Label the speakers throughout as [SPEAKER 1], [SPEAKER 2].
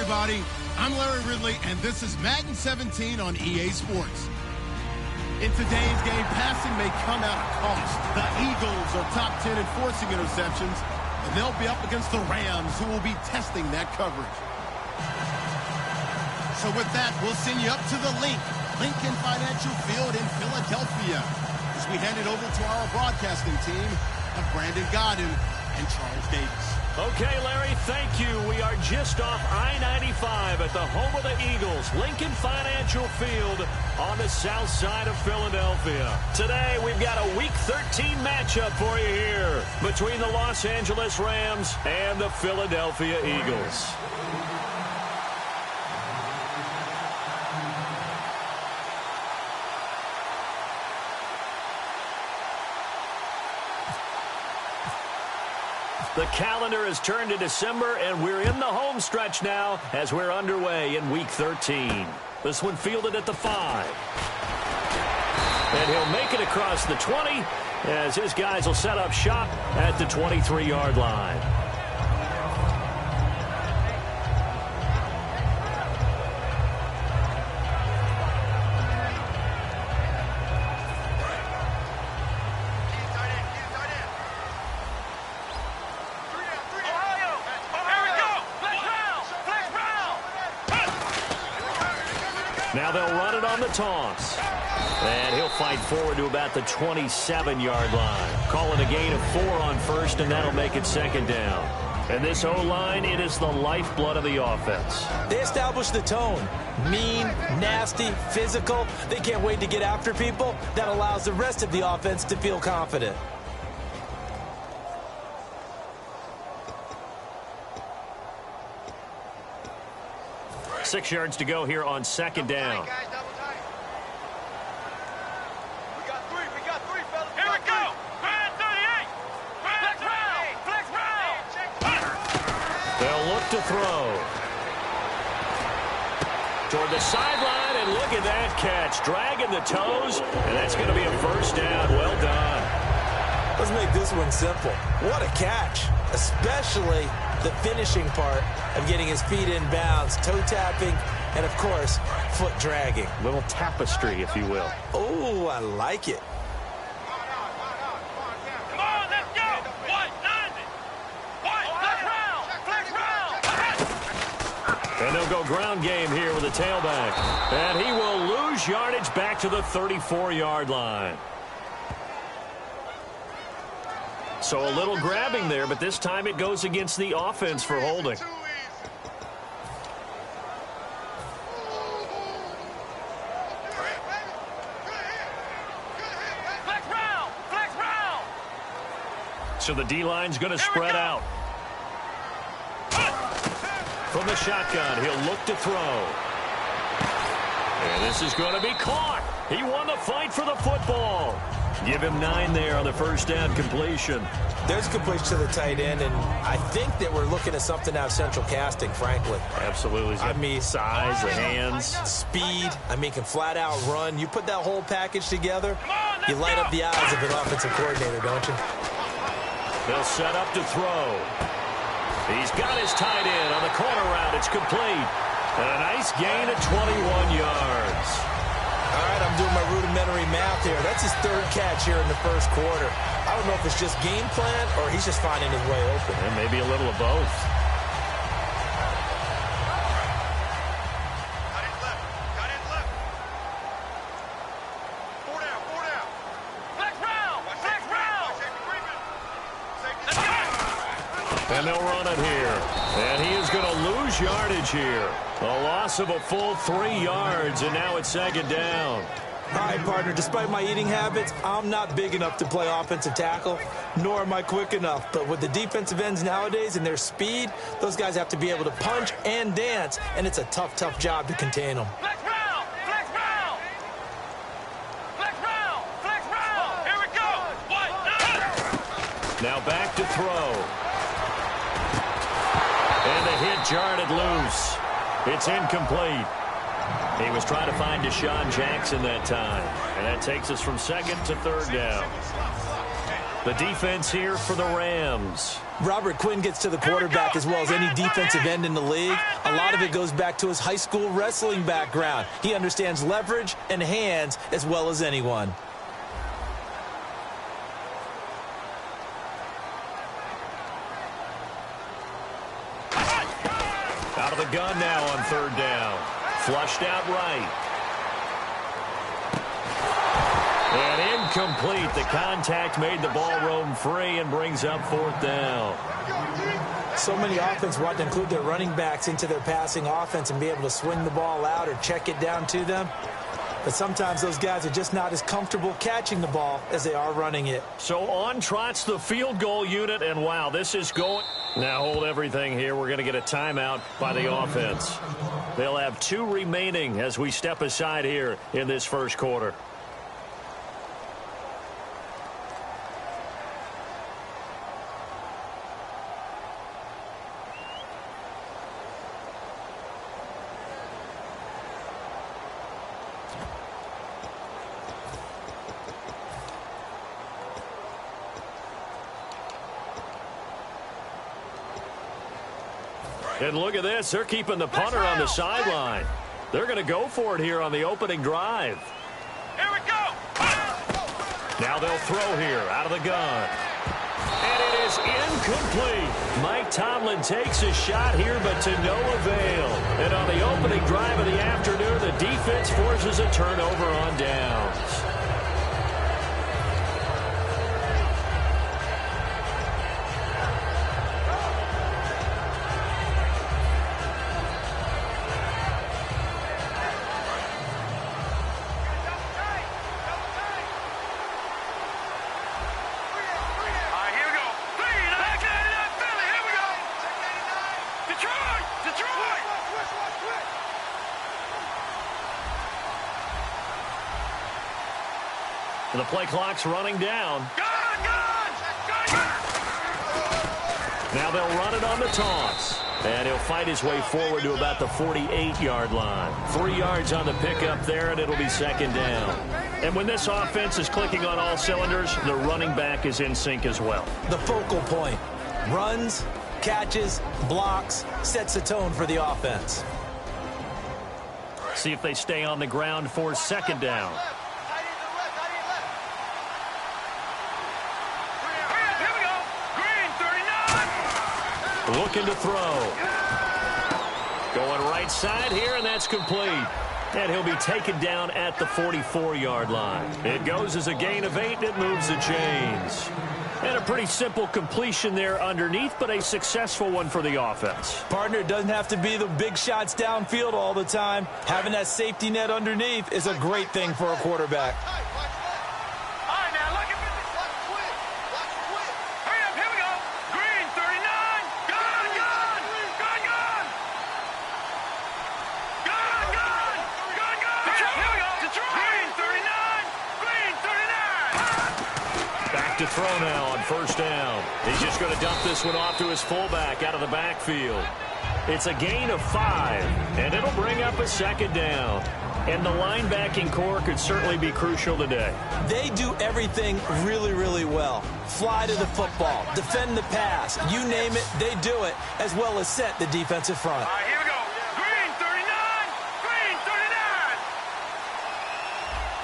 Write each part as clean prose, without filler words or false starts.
[SPEAKER 1] everybody. I'm Larry Ridley, and this is Madden 17 on EA Sports. In today's game, passing may come at a cost. The Eagles are top 10 in forcing interceptions, and they'll be up against the Rams, who will be testing that coverage. So with that, we'll send you up to the Lincoln Financial Field in Philadelphia, as we hand it over to our broadcasting team of Brandon Godden and Charles Davis.
[SPEAKER 2] Okay, Larry, thank you. We are just off I-95 at the home of the Eagles, Lincoln Financial Field on the south side of Philadelphia. Today, we've got a Week 13 matchup for you here between the Los Angeles Rams and the Philadelphia Eagles. The calendar has turned to December, and we're in the home stretch now as we're underway in Week 13. This one fielded at the 5. And he'll make it across the 20 as his guys will set up shop at the 23-yard line. Now they'll run it on the toss. And he'll fight forward to about the 27-yard line. Calling a gain of 4 on first, and that'll make it second down. And this O-line, it is the lifeblood of the offense.
[SPEAKER 3] They establish the tone. Mean, nasty, physical. They can't wait to get after people. That allows the rest of the offense to feel confident.
[SPEAKER 2] Six yards to go here on second down. They'll look to throw. Toward the sideline, and look at that catch. Dragging the toes, and that's going to be a first down. Well done.
[SPEAKER 3] Let's make this one simple. What a catch, especially the finishing part of getting his feet in bounds, toe tapping, and, of course, foot dragging.
[SPEAKER 2] Little tapestry, if you will.
[SPEAKER 3] Oh, I like it.
[SPEAKER 4] Come on, let's go. 190. Flex round.
[SPEAKER 2] And they'll go ground game here with a tailback. And he will lose yardage back to the 34-yard line. So a little grabbing there, but this time it goes against the offense for holding.
[SPEAKER 4] Flex round.
[SPEAKER 2] So the D-line's going to spread out. From the shotgun, he'll look to throw. And this is going to be caught. He won the fight for the football. Give him 9 there on the first down completion.
[SPEAKER 3] There's a completion to the tight end, and I think that we're looking at something out of central casting, frankly.
[SPEAKER 2] Absolutely.
[SPEAKER 3] I mean,
[SPEAKER 2] size, the hands.
[SPEAKER 3] Speed. I mean, can flat out run. You put that whole package together, you light up the eyes of an offensive coordinator, don't you?
[SPEAKER 2] They'll set up to throw. He's got his tight end on the corner route. It's complete. And a nice gain of 21 yards.
[SPEAKER 3] All right, I'm doing my rudimentary math here. That's his 3rd catch here in the first quarter. I don't know if it's just game plan or he's just finding his way open.
[SPEAKER 2] And maybe a little of both.
[SPEAKER 4] Got it left. 4 down. Flex round. Let's go.
[SPEAKER 2] And they'll run it here. And he is going to lose yardage here. A loss of a full 3 yards, and now it's second down.
[SPEAKER 3] All right, partner, despite my eating habits, I'm not big enough to play offensive tackle, nor am I quick enough. But with the defensive ends nowadays and their speed, those guys have to be able to punch and dance, and it's a tough job to contain them.
[SPEAKER 4] Flex round. Here we go. 190.
[SPEAKER 2] Now back to throw. And the hit jarred it loose. It's incomplete. He was trying to find Deshaun Jackson that time. And that takes us from second to third down. The defense here for the Rams.
[SPEAKER 3] Robert Quinn gets to the quarterback as well as any defensive end in the league. A lot of it goes back to his high school wrestling background. He understands leverage and hands as well as anyone.
[SPEAKER 2] Out of the gun now on third down. Flushed out right. And incomplete. The contact made the ball roam free and brings up fourth down.
[SPEAKER 3] So many offenses want to include their running backs into their passing offense and be able to swing the ball out or check it down to them. But sometimes those guys are just not as comfortable catching the ball as they are running it.
[SPEAKER 2] So on trots the field goal unit, and wow, this is going. Now hold everything here. We're going to get a timeout by the offense. They'll have 2 remaining as we step aside here in this first quarter. And look at this. They're keeping the punter on the sideline. They're going to go for it here on the opening drive.
[SPEAKER 4] Here we go.
[SPEAKER 2] Now they'll throw here out of the gun. And it is incomplete. Mike Tomlin takes a shot here, but to no avail. And on the opening drive of the afternoon, the defense forces a turnover on downs. The play clock's running down. Now they'll run it on the toss. And he'll fight his way forward to about the 48-yard line. 3 yards on the pickup there, and it'll be second down. And when this offense is clicking on all cylinders, the running back is in sync as well.
[SPEAKER 3] The focal point. Runs, catches, blocks, sets the tone for the offense.
[SPEAKER 2] See if they stay on the ground for second down. Looking to throw. Going right side here, and that's complete. And he'll be taken down at the 44-yard line. It goes as a gain of 8, and it moves the chains. And a pretty simple completion there underneath, but a successful one for the offense.
[SPEAKER 3] Partner, it doesn't have to be the big shots downfield all the time. Having that safety net underneath is a great thing for a quarterback.
[SPEAKER 2] To throw now on first down. He's just going to dump this one off to his fullback out of the backfield. It's a gain of 5, and it'll bring up a second down. And the linebacking core could certainly be crucial today.
[SPEAKER 3] They do everything really, really well. Fly to the football, defend the pass, you name it, they do it, as well as set the defensive front.
[SPEAKER 4] All right, here we go. Green 39, green 39.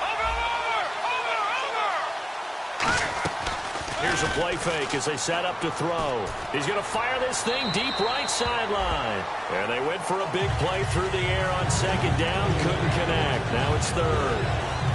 [SPEAKER 4] Over.
[SPEAKER 2] Here's a play fake as they set up to throw. He's going to fire this thing deep right sideline. And they went for a big play through the air on second down. Couldn't connect. Now it's third.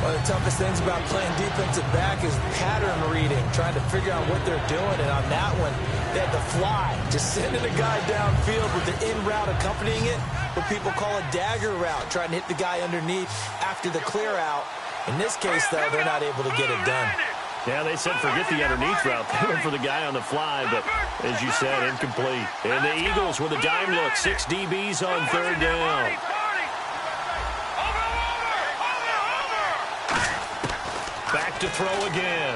[SPEAKER 3] One of the toughest things about playing defensive back is pattern reading, trying to figure out what they're doing. And on that one, they had to fly, just sending a guy downfield with the in route accompanying it, what people call a dagger route, trying to hit the guy underneath after the clear out. In this case, though, they're not able to get it done.
[SPEAKER 2] Yeah, they said forget the underneath route. They went for the guy on the fly, but as you said, incomplete. And the Eagles with a dime look, 6 DBs on third down. Back to throw again.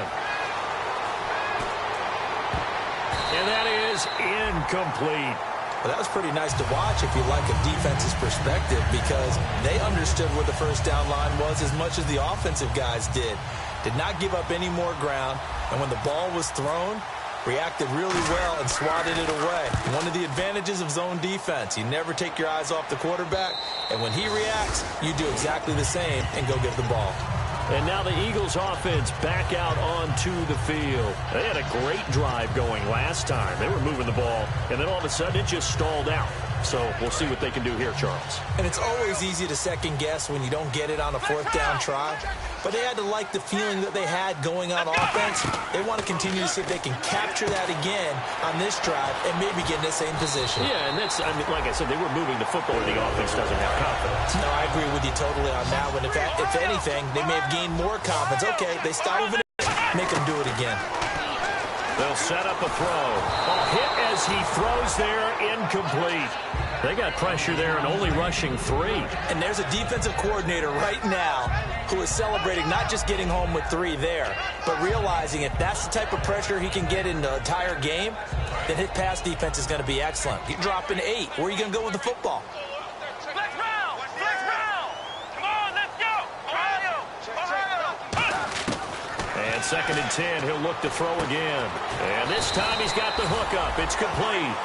[SPEAKER 2] And that is incomplete.
[SPEAKER 3] Well, that was pretty nice to watch if you like a defense's perspective, because they understood where the first down line was as much as the offensive guys did. Did not give up any more ground. And when the ball was thrown, reacted really well and swatted it away. One of the advantages of zone defense, you never take your eyes off the quarterback, and when he reacts, you do exactly the same and go get the ball.
[SPEAKER 2] And now the Eagles offense back out onto the field. They had a great drive going last time. They were moving the ball, and then all of a sudden it just stalled out. So we'll see what they can do here, Charles.
[SPEAKER 3] And it's always easy to second guess when you don't get it on a fourth down try. But they had to like the feeling that they had going on offense. They want to continue to see if they can capture that again on this drive and maybe get in the same position.
[SPEAKER 2] Yeah, and that's, I mean, like I said, they were moving the football and the offense doesn't have confidence.
[SPEAKER 3] No, I agree with you totally on that one. If anything, they may have gained more confidence. Okay, they stop moving it, make them do it again.
[SPEAKER 2] They'll set up a throw. A hit as he throws there, incomplete. They got pressure there and only rushing 3.
[SPEAKER 3] And there's a defensive coordinator right now who is celebrating not just getting home with 3 there, but realizing if that's the type of pressure he can get in the entire game, then his pass defense is going to be excellent. You're dropping 8. Where are you going to go with the football?
[SPEAKER 4] Flex round! Flex round! Come on, let's go! Ohio!
[SPEAKER 2] And 2nd and 10, he'll look to throw again. And this time he's got the hook up. It's complete.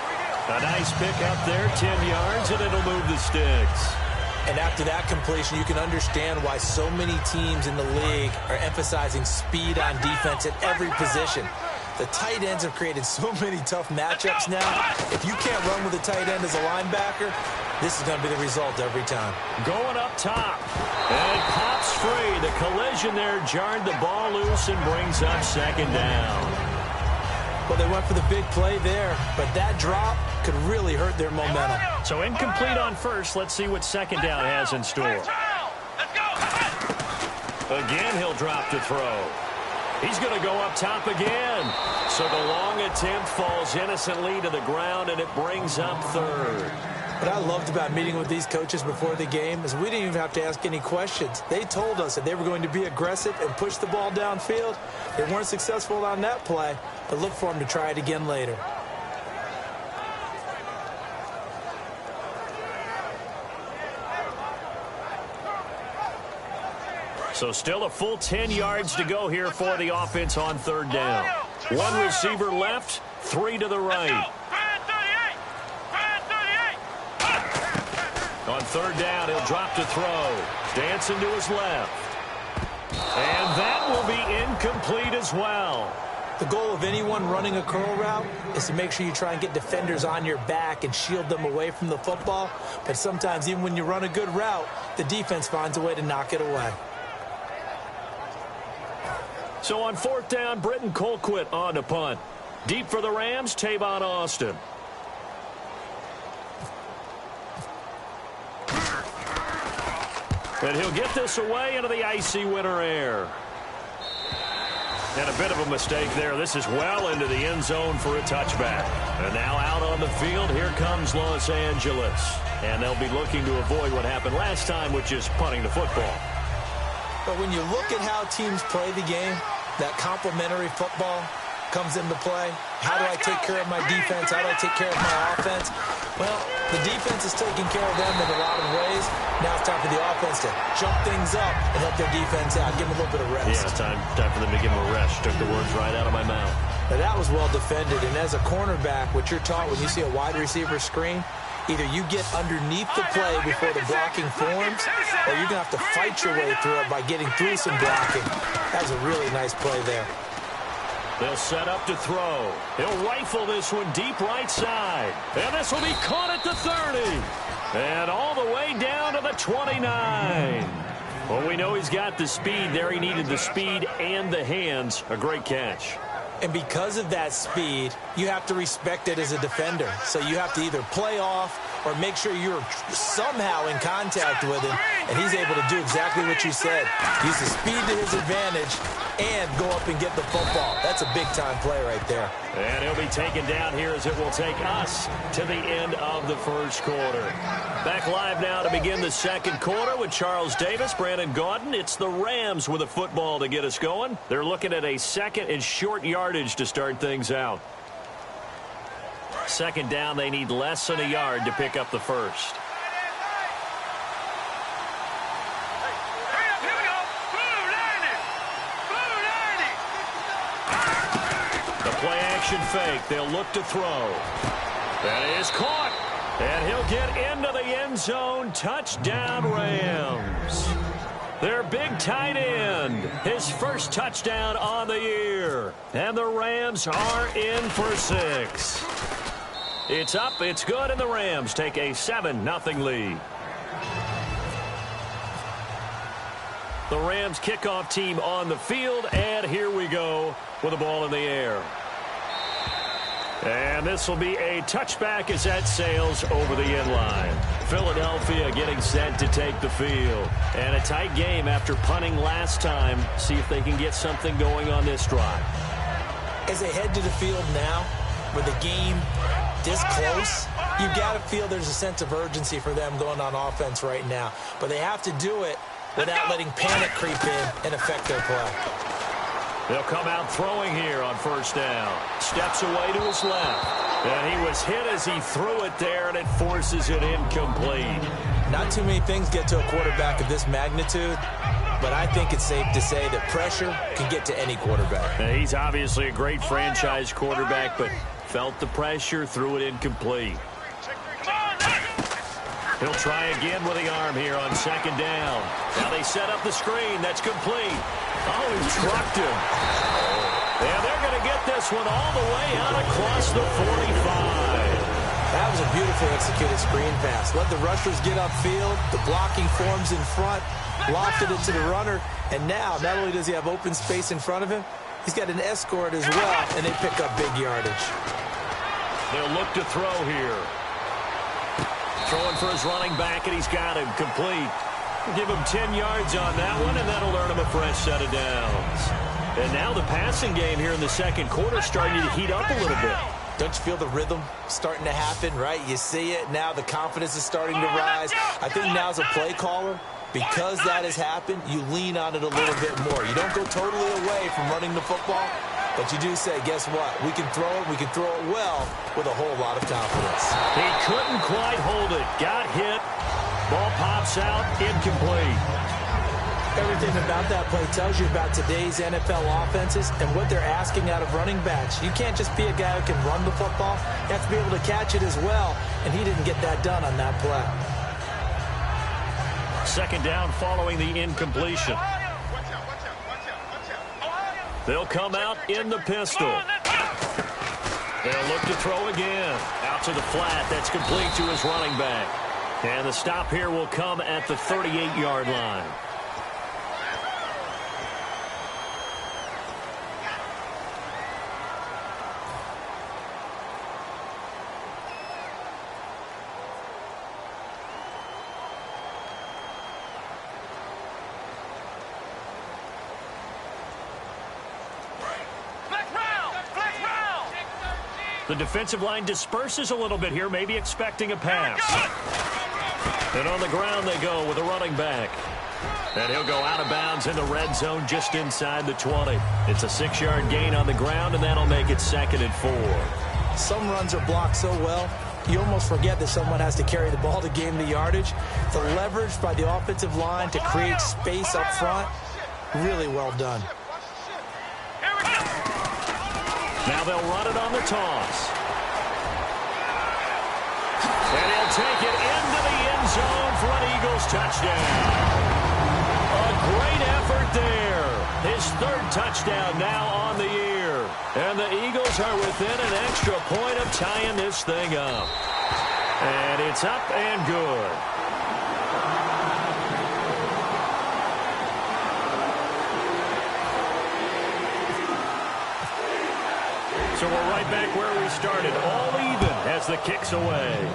[SPEAKER 2] A nice pick up there, 10 yards, and it'll move the sticks.
[SPEAKER 3] And after that completion, you can understand why so many teams in the league are emphasizing speed on defense at every position. The tight ends have created so many tough matchups now. If you can't run with a tight end as a linebacker, this is going to be the result every time.
[SPEAKER 2] Going up top. And pops free. The collision there jarred the ball loose and brings up 2nd down.
[SPEAKER 3] Well, they went for the big play there, but that drop could really hurt their momentum.
[SPEAKER 2] So incomplete on first. Let's see what 2nd down has in store.
[SPEAKER 4] Let's go!
[SPEAKER 2] Again, he'll drop to throw. He's going to go up top again. So the long attempt falls innocently to the ground, and it brings up 3rd.
[SPEAKER 3] What I loved about meeting with these coaches before the game is we didn't even have to ask any questions. They told us that they were going to be aggressive and push the ball downfield. They weren't successful on that play, but look for them to try it again later.
[SPEAKER 2] So still a full 10 yards to go here for the offense on 3rd down. 1 receiver left, 3 to the right. On 3rd down, he'll drop to throw. Dancing to his left. And that will be incomplete as well.
[SPEAKER 3] The goal of anyone running a curl route is to make sure you try and get defenders on your back and shield them away from the football. But sometimes even when you run a good route, the defense finds a way to knock it away.
[SPEAKER 2] So on 4th down, Britton Colquitt on to punt. Deep for the Rams, Tavon Austin. And he'll get this away into the icy winter air. And a bit of a mistake there. This is well into the end zone for a touchback. And now out on the field, here comes Los Angeles. And they'll be looking to avoid what happened last time, which is punting the football.
[SPEAKER 3] But when you look at how teams play the game, that complementary football comes into play. How do I take care of my defense? How do I take care of my offense? Well, the defense is taking care of them in a lot of ways. Now it's time for the offense to jump things up and help their defense out. Give them a little bit of rest.
[SPEAKER 2] Yeah, it's time for them to give them a rest. Took the words right out of my mouth.
[SPEAKER 3] Now, that was well defended. And as a cornerback, what you're taught when you see a wide receiver screen, either you get underneath the play before the blocking forms, or you're going to have to fight your way through it by getting through some blocking. That was a really nice play there.
[SPEAKER 2] They'll set up to throw. He'll rifle this one deep right side. And this will be caught at the 30. And all the way down to the 29. Well, we know he's got the speed there. He needed the speed and the hands. A great catch.
[SPEAKER 3] And because of that speed, you have to respect it as a defender. So you have to either play off or make sure you're somehow in contact with him, and he's able to do exactly what you said. Use the speed to his advantage and go up and get the football. That's a big-time play right there.
[SPEAKER 2] And he'll be taken down here as it will take us to the end of the first quarter. Back live now to begin the second quarter with Charles Davis, Brandon Gaudin. It's the Rams with a football to get us going. They're looking at a second and short yardage to start things out. Second down, they need less than a yard to pick up the first.
[SPEAKER 4] Here we go. Blue 90. Blue 90.
[SPEAKER 2] Play-action fake. They'll look to throw. That is caught. And he'll get into the end zone. Touchdown, Rams. Their big tight end. His first touchdown on the year. And the Rams are in for 6. It's up, it's good, and the Rams take a 7-0 lead. The Rams kickoff team on the field, and here we go with the ball in the air. And this will be a touchback as that sails over the end line. Philadelphia getting set to take the field. And a tight game after punting last time. See if they can get something going on this drive.
[SPEAKER 3] As they head to the field now, with the game this close, you got to feel there's a sense of urgency for them going on offense right now. But they have to do it without letting panic creep in and affect their play.
[SPEAKER 2] They'll come out throwing here on first down. Steps away to his left. And he was hit as he threw it there, and it forces it incomplete.
[SPEAKER 3] Not too many things get to a quarterback of this magnitude, but I think it's safe to say that pressure can get to any quarterback.
[SPEAKER 2] Now, he's obviously a great franchise quarterback, but felt the pressure, threw it incomplete. He'll try again with the arm here on second down. Now they set up the screen. That's complete. Oh, he trucked him. And they're going to get this one all the way out across the 45.
[SPEAKER 3] That was a beautifully executed screen pass. Let the rushers get upfield. The blocking forms in front. Lofted it to the runner. And now, not only does he have open space in front of him, he's got an escort as well, and they pick up big yardage.
[SPEAKER 2] They'll look to throw here. Throwing for his running back, and he's got him complete. Give him 10 yards on that one, and that'll earn him a fresh set of downs. And now the passing game here in the second quarter starting to heat up a little bit.
[SPEAKER 3] Don't you feel the rhythm starting to happen, right? You see it. Now the confidence is starting to rise. I think now as a play caller, because that has happened, you lean on it a little bit more. You don't go totally away from running the football, but you do say, guess what? We can throw it. We can throw it well with a whole lot of confidence.
[SPEAKER 2] He couldn't quite hold it. Got hit. Ball pops out. Incomplete.
[SPEAKER 3] Everything about that play tells you about today's NFL offenses and what they're asking out of running backs. You can't just be a guy who can run the football. You have to be able to catch it as well, and he didn't get that done on that play.
[SPEAKER 2] Second down following the incompletion. They'll come out in the pistol. They'll look to throw again. Out to the flat. That's complete to his running back. And the stop here will come at the 38-yard line. The defensive line disperses a little bit here, maybe expecting a pass. And on the ground they go with a running back. And he'll go out of bounds in the red zone just inside the 20. It's a 6-yard gain on the ground, and that'll make it 2nd and 4.
[SPEAKER 3] Some runs are blocked so well, you almost forget that someone has to carry the ball to gain the yardage. The leverage by the offensive line to create space up front, really well done.
[SPEAKER 2] Now they'll run it on the toss. And he'll take it into the end zone for an Eagles touchdown. A great effort there. His 3rd touchdown now on the year. And the Eagles are within an extra point of tying this thing up. And it's up and good. So we're right back where we started, all even as the kick's away.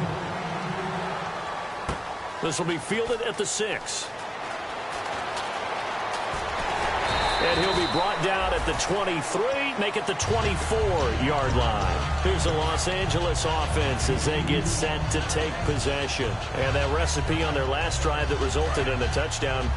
[SPEAKER 2] This will be fielded at the 6. And he'll be brought down at the 23, make it the 24-yard line. Here's the Los Angeles offense as they get set to take possession. And that recipe on their last drive that resulted in a touchdown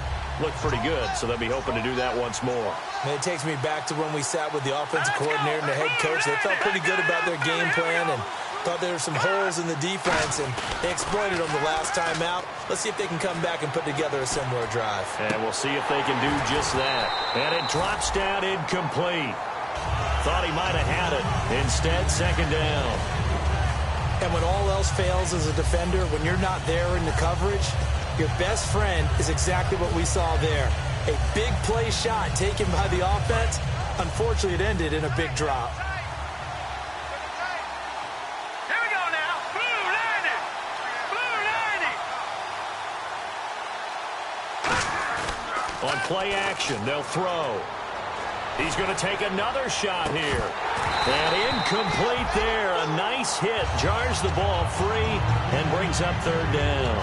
[SPEAKER 2] looked pretty good, so they'll be hoping to do that once more.
[SPEAKER 3] And it takes me back to when we sat with the offensive coordinator and the head coach. They felt pretty good about their game plan and thought there were some holes in the defense, and they exploited them the last time out. Let's see if they can come back and put together a similar drive.
[SPEAKER 2] And we'll see if they can do just that. And it drops down incomplete. Thought he might have had it. Instead, second down.
[SPEAKER 3] And when all else fails as a defender, when you're not there in the coverage, your best friend is exactly what we saw there. A big play shot taken by the offense. Unfortunately, it ended in a big drop.
[SPEAKER 4] Here we go now. Blue 90. Blue 90.
[SPEAKER 2] On play action, they'll throw. He's going to take another shot here. And incomplete there. A nice hit. Jars the ball free and brings up third down.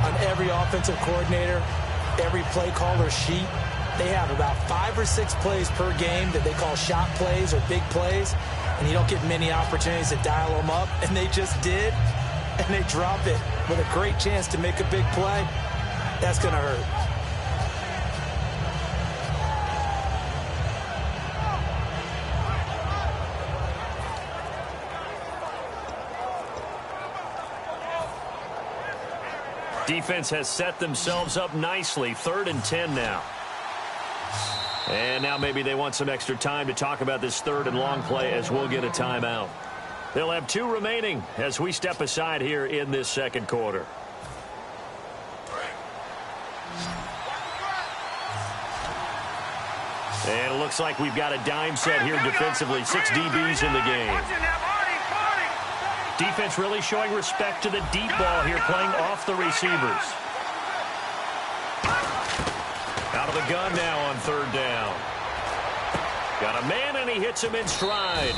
[SPEAKER 3] On every offensive coordinator, every play caller sheet, they have about 5 or 6 plays per game that they call shot plays or big plays, and you don't get many opportunities to dial them up, and they just did, and they drop it with a great chance to make a big play. That's going to hurt.
[SPEAKER 2] Defense has set themselves up nicely. 3rd and 10 now. And now maybe they want some extra time to talk about this 3rd and long play as we'll get a timeout. They'll have 2 remaining as we step aside here in this second quarter. And it looks like we've got a dime set here defensively. 6 DBs in the game. Defense really showing respect to the deep ball here, playing off the receivers. Out of the gun now on 3rd down. Got a man, and he hits him in stride.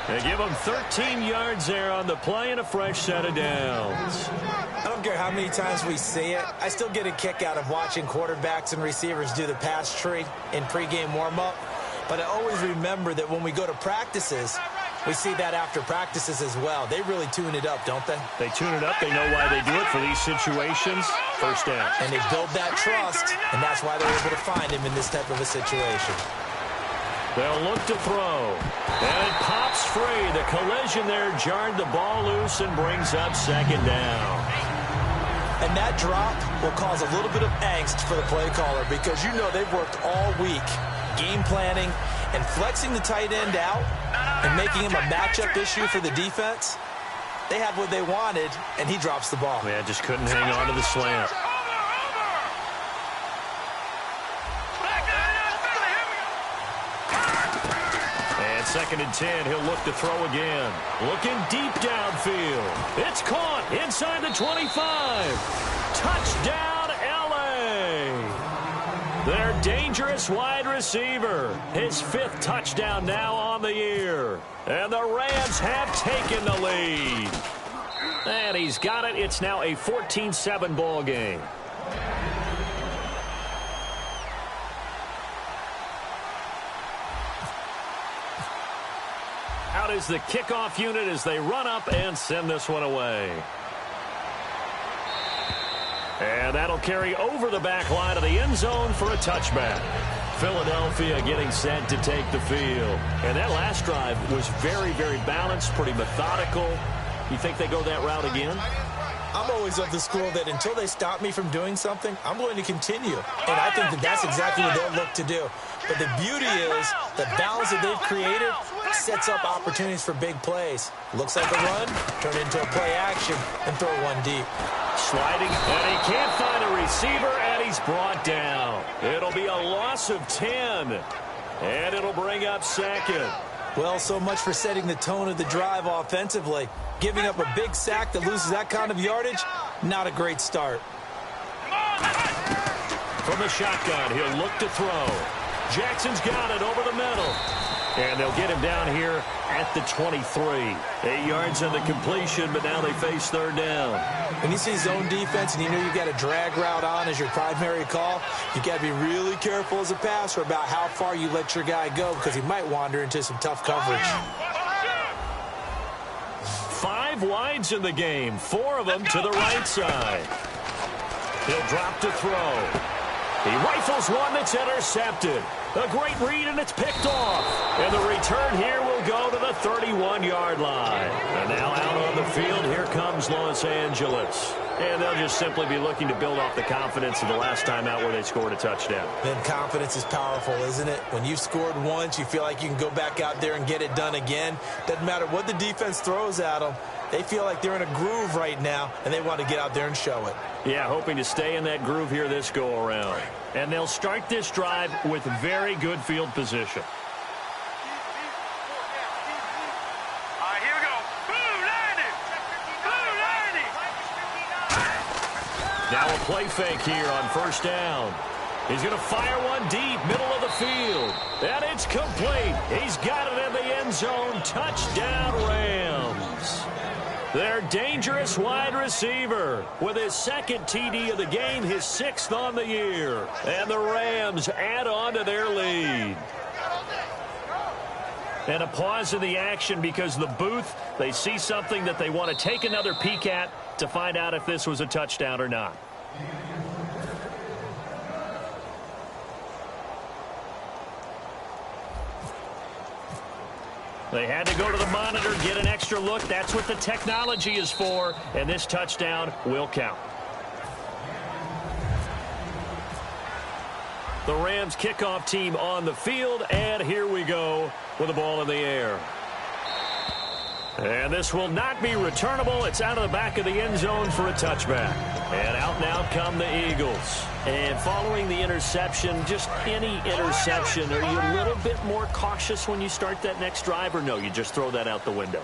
[SPEAKER 2] They give him 13 yards there on the play and a fresh set of downs.
[SPEAKER 3] I don't care how many times we see it. I still get a kick out of watching quarterbacks and receivers do the pass tree in pregame warm-up. But I always remember that when we go to practices, we see that after practices as well. They really tune it up, don't they?
[SPEAKER 2] They tune it up. They know why they do it for these situations. First down.
[SPEAKER 3] And they build that trust, and that's why they're able to find him in this type of a situation.
[SPEAKER 2] They'll look to throw. And it pops free. The collision there jarred the ball loose and brings up second down.
[SPEAKER 3] And that drop will cause a little bit of angst for the play caller because you know they've worked all week game planning and flexing the tight end out and making him a matchup issue for the defense. They had what they wanted, and he drops the ball.
[SPEAKER 2] Yeah, just couldn't hang on to the slant. And 2nd and 10, he'll look to throw again. Looking deep downfield. It's caught inside the 25. Touchdown, L.A. Their dangerous wide receiver. His 5th touchdown now on the year. And the Rams have taken the lead. And he's got it. It's now a 14-7 ball game. Out is the kickoff unit as they run up and send this one away. And that'll carry over the back line of the end zone for a touchback. Philadelphia getting set to take the field. And that last drive was very, very balanced, pretty methodical. You think they go that route again?
[SPEAKER 3] I'm always of the school that until they stop me from doing something, I'm going to continue. And I think that that's exactly what they'll look to do. But the beauty is the balance that they've created sets up opportunities for big plays. Looks like a run, turn it into a play action, and throw one deep.
[SPEAKER 2] Sliding, and he can't find a receiver, and he's brought down. It'll be a loss of 10, and it'll bring up 2nd.
[SPEAKER 3] Well, so much for setting the tone of the drive offensively. Giving up a big sack that loses that kind of yardage, not a great start.
[SPEAKER 2] From the shotgun, he'll look to throw. Jackson's got it over the middle. And they'll get him down here at the 23. 8 yards on the completion, but now they face 3rd down.
[SPEAKER 3] When you see zone defense and you know you've got a drag route on as your primary call, you've got to be really careful as a passer about how far you let your guy go because he might wander into some tough coverage.
[SPEAKER 2] 5 wides in the game, 4 of them to the right side. He'll drop to throw. He rifles one that's intercepted. A great read, and it's picked off. And the return here will will go to the 31-yard line. And now out on the field, here comes Los Angeles. And they'll just simply be looking to build off the confidence of the last time out where they scored a touchdown.
[SPEAKER 3] Then confidence is powerful, isn't it? When you've scored once, you feel like you can go back out there and get it done again. Doesn't matter what the defense throws at them. They feel like they're in a groove right now, and they want to get out there and show it.
[SPEAKER 2] Yeah, hoping to stay in that groove here this go-around. And they'll start this drive with very good field position.
[SPEAKER 4] Here we go. Blue 90. Blue 90.
[SPEAKER 2] Now a play fake here on first down. He's going to fire one deep, middle of the field. And it's complete. He's got it in the end zone. Touchdown, Rams. Their dangerous wide receiver with his second TD of the game, his 6th on the year. And the Rams add on to their lead. And a pause in the action because the booth, they see something that they want to take another peek at to find out if this was a touchdown or not. They had to go to the monitor, get an extra look. That's what the technology is for, and this touchdown will count. The Rams kickoff team on the field, and here we go with the ball in the air. And this will not be returnable. It's out of the back of the end zone for a touchback. And out now come the Eagles. And following the interception, just any interception, are you a little bit more cautious when you start that next drive, or no, you just throw that out the window?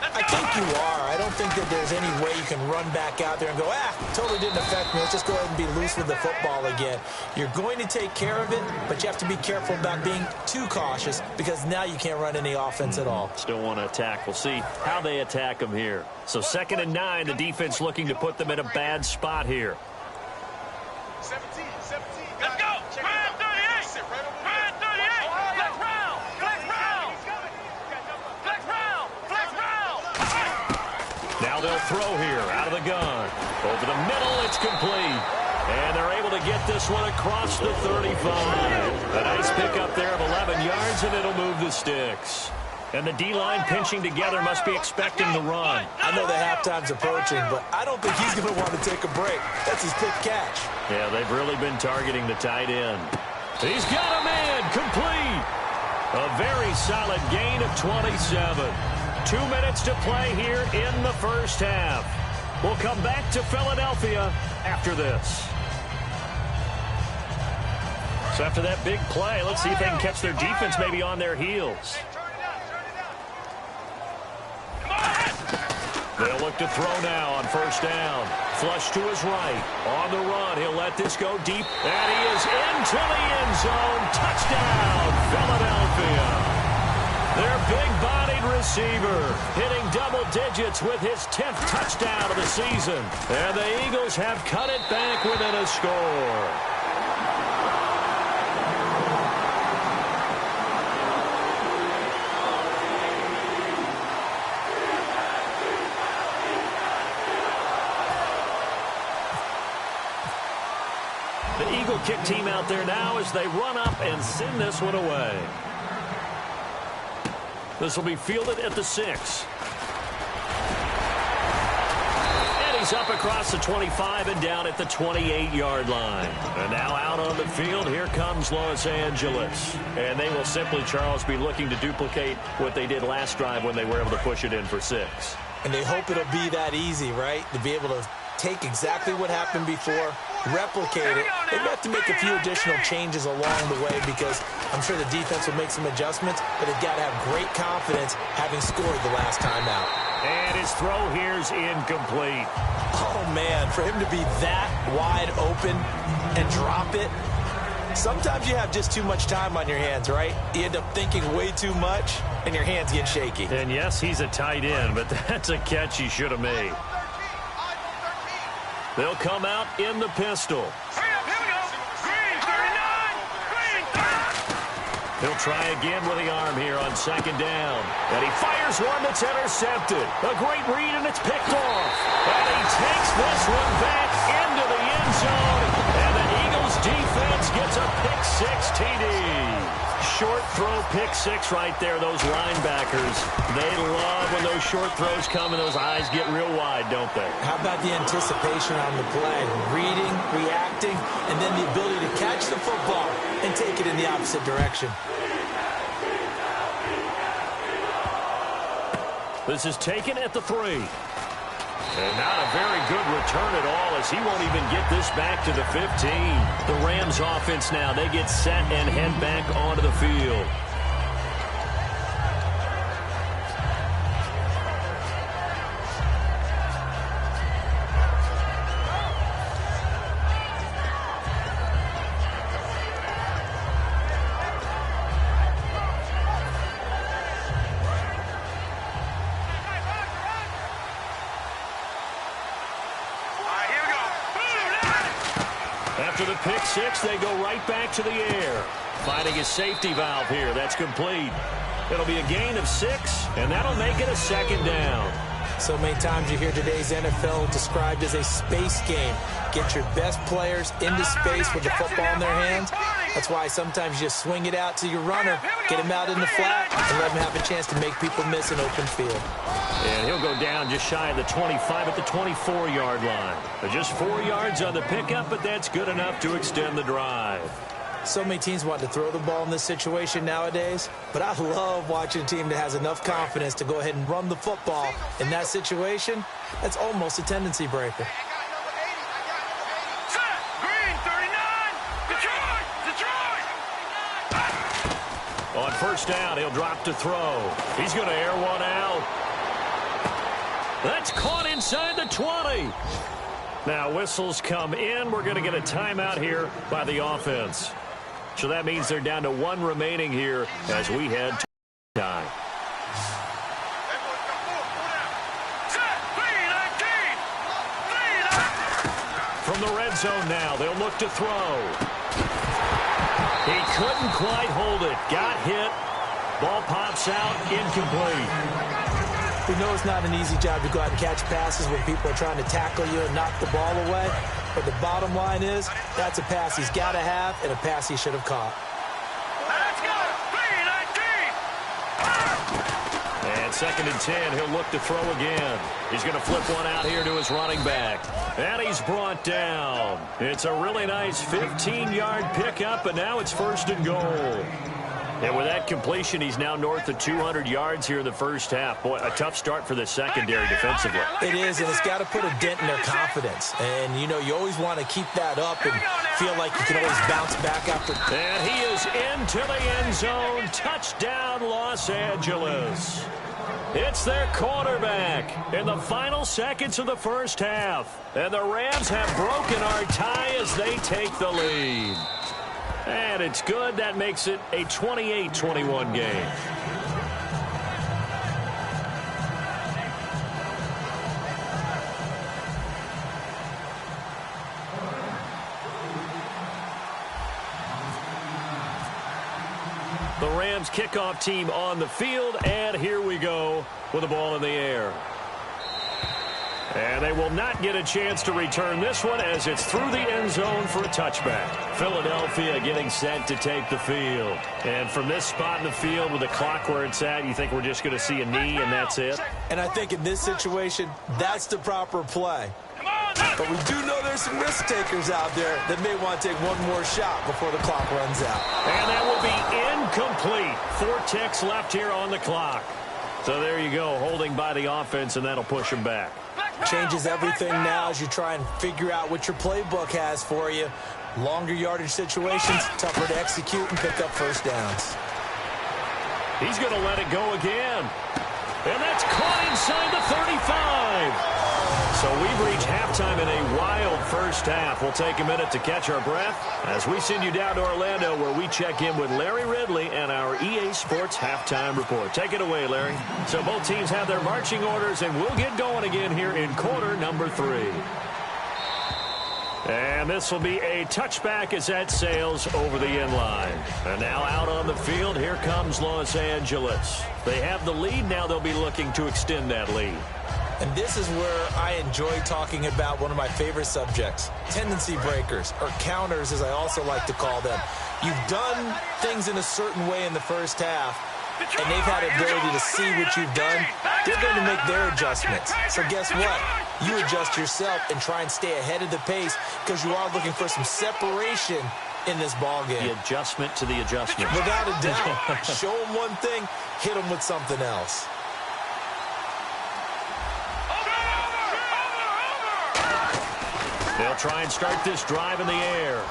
[SPEAKER 3] I think you are. I don't think that there's any way you can run back out there and go, totally didn't affect me. Let's just go ahead and be loose with the football again. You're going to take care of it, but you have to be careful about being too cautious because now you can't run any offense at all.
[SPEAKER 2] Still want to attack. We'll see how they attack them here. So 2nd and 9, the defense looking to put them in a bad spot here.
[SPEAKER 4] 17. Let's go. Red 38. Red 38. Flex round. Flex round. Flex round. Flex round.
[SPEAKER 2] Now they'll throw here out of the gun. Over the middle, it's complete. And they're able to get this one across the 35. A nice pickup there of 11 yards, and it'll move the sticks. And the D-line pinching together must be expecting the run.
[SPEAKER 3] I know the halftime's approaching, but I don't think he's going to want to take a break. That's his pick catch.
[SPEAKER 2] Yeah, they've really been targeting the tight end. He's got a man complete. A very solid gain of 27. 2 minutes to play here in the first half. We'll come back to Philadelphia after this. So after that big play, let's see if they can catch their defense maybe on their heels. They'll look to throw now on first down. Flush to his right. On the run, he'll let this go deep. And he is into the end zone. Touchdown, Philadelphia. Their big-bodied receiver hitting double digits with his 10th touchdown of the season. And the Eagles have cut it back within a score. The Eagle kick team out there now as they run up and send this one away. This will be fielded at the 6. And he's up across the 25 and down at the 28-yard line. And now out on the field, here comes Los Angeles. And they will simply, Charles, be looking to duplicate what they did last drive when they were able to push it in for 6.
[SPEAKER 3] And they hope it'll be that easy, right? To be able to take exactly what happened before, replicate it. They have to make a few additional changes along the way because I'm sure the defense will make some adjustments, but they've got to have great confidence having scored the last time out.
[SPEAKER 2] And his throw here's incomplete.
[SPEAKER 3] Oh, man, for him to be that wide open and drop it, sometimes you have just too much time on your hands, right? You end up thinking way too much, and your hands get shaky.
[SPEAKER 2] And yes, he's a tight end, but that's a catch he should have made. They'll come out in the pistol.
[SPEAKER 4] Here we go. Green 39. Green 30.
[SPEAKER 2] He'll try again with the arm here on 2nd down. And he fires one that's intercepted. A great read, and it's picked off. And he takes this one back into the end zone. And the Eagles defense gets a pick 6 TD. short throw pick six right there, those linebackers. They love when those short throws come and those eyes get real wide, don't they?
[SPEAKER 3] How about the anticipation on the play? Reading, reacting, and then the ability to catch the football and take it in the opposite direction.
[SPEAKER 2] This is taken at the 3. And not a very good return at all, as he won't even get this back to the 15. The Rams offense now, they get set and head back onto the field. After the pick six, they go right back to the air. Finding a safety valve here. That's complete. It'll be a gain of 6, and that'll make it a second down.
[SPEAKER 3] So many times you hear today's NFL described as a space game. Get your best players into space with the football in their hands. That's why sometimes you just swing it out to your runner, get him out in the flat, and let him have a chance to make people miss an open field.
[SPEAKER 2] And he'll go down just shy of the 25 at the 24-yard line. Just 4 yards on the pickup, but that's good enough to extend the drive.
[SPEAKER 3] So many teams want to throw the ball in this situation nowadays, but I love watching a team that has enough confidence to go ahead and run the football. In that situation, that's almost a tendency breaker.
[SPEAKER 4] Green, 39. Detroit.
[SPEAKER 2] On first down, he'll drop to throw. He's going to air one out. That's caught inside the 20. Now whistles come in. We're going to get a timeout here by the offense. So that means they're down to 1 remaining here as we head to time. From the red zone now, they'll look to throw. He couldn't quite hold it. Got hit. Ball pops out, incomplete.
[SPEAKER 3] We know it's not an easy job to go out and catch passes when people are trying to tackle you and knock the ball away. But the bottom line is, that's a pass he's got to have and a pass he should have caught.
[SPEAKER 4] Let's go.
[SPEAKER 2] And 2nd and 10, he'll look to throw again. He's going to flip one out here to his running back. And he's brought down. It's a really nice 15-yard pickup, and now it's 1st and goal. And with that completion, he's now north of 200 yards here in the first half. Boy, a tough start for the secondary defensively.
[SPEAKER 3] It is, and it's got to put a dent in their confidence. And, you know, you always want to keep that up and feel like you can always bounce back after.
[SPEAKER 2] And he is into the end zone. Touchdown, Los Angeles. It's their quarterback in the final seconds of the first half. And the Rams have broken our tie as they take the lead. And it's good. That makes it a 28-21 game. The Rams kickoff team on the field, and here we go with the ball in the air. And they will not get a chance to return this one as it's through the end zone for a touchback. Philadelphia getting set to take the field. And from this spot in the field with the clock where it's at, you think we're just going to see a knee and that's it?
[SPEAKER 3] And I think in this situation, that's the proper play. But we do know there's some risk takers out there that may want to take one more shot before the clock runs out.
[SPEAKER 2] And that will be incomplete. 4 ticks left here on the clock. So there you go, holding by the offense, and that'll push him back.
[SPEAKER 3] Changes everything now as you try and figure out what your playbook has for you. Longer yardage situations, tougher to execute and pick up first downs.
[SPEAKER 2] He's going to let it go again. And that's caught inside the 35. So we've reached halftime in a wild first half. We'll take a minute to catch our breath as we send you down to Orlando, where we check in with Larry Ridley and our EA Sports Halftime Report. Take it away, Larry. So both teams have their marching orders, and we'll get going again here in quarter number 3. And this will be a touchback as that sails over the end line. And now out on the field, here comes Los Angeles. They have the lead. Now they'll be looking to extend that lead.
[SPEAKER 3] And this is where I enjoy talking about one of my favorite subjects, tendency breakers, or counters as I also like to call them. You've done things in a certain way in the first half, and they've had the ability to see what you've done. They're going to make their adjustments. So guess what? You adjust yourself and try and stay ahead of the pace because you are looking for some separation in this ball game.
[SPEAKER 2] The adjustment to the adjustment.
[SPEAKER 3] Without a doubt. Show them one thing, hit them with something else.
[SPEAKER 2] They'll try and start this drive in the air.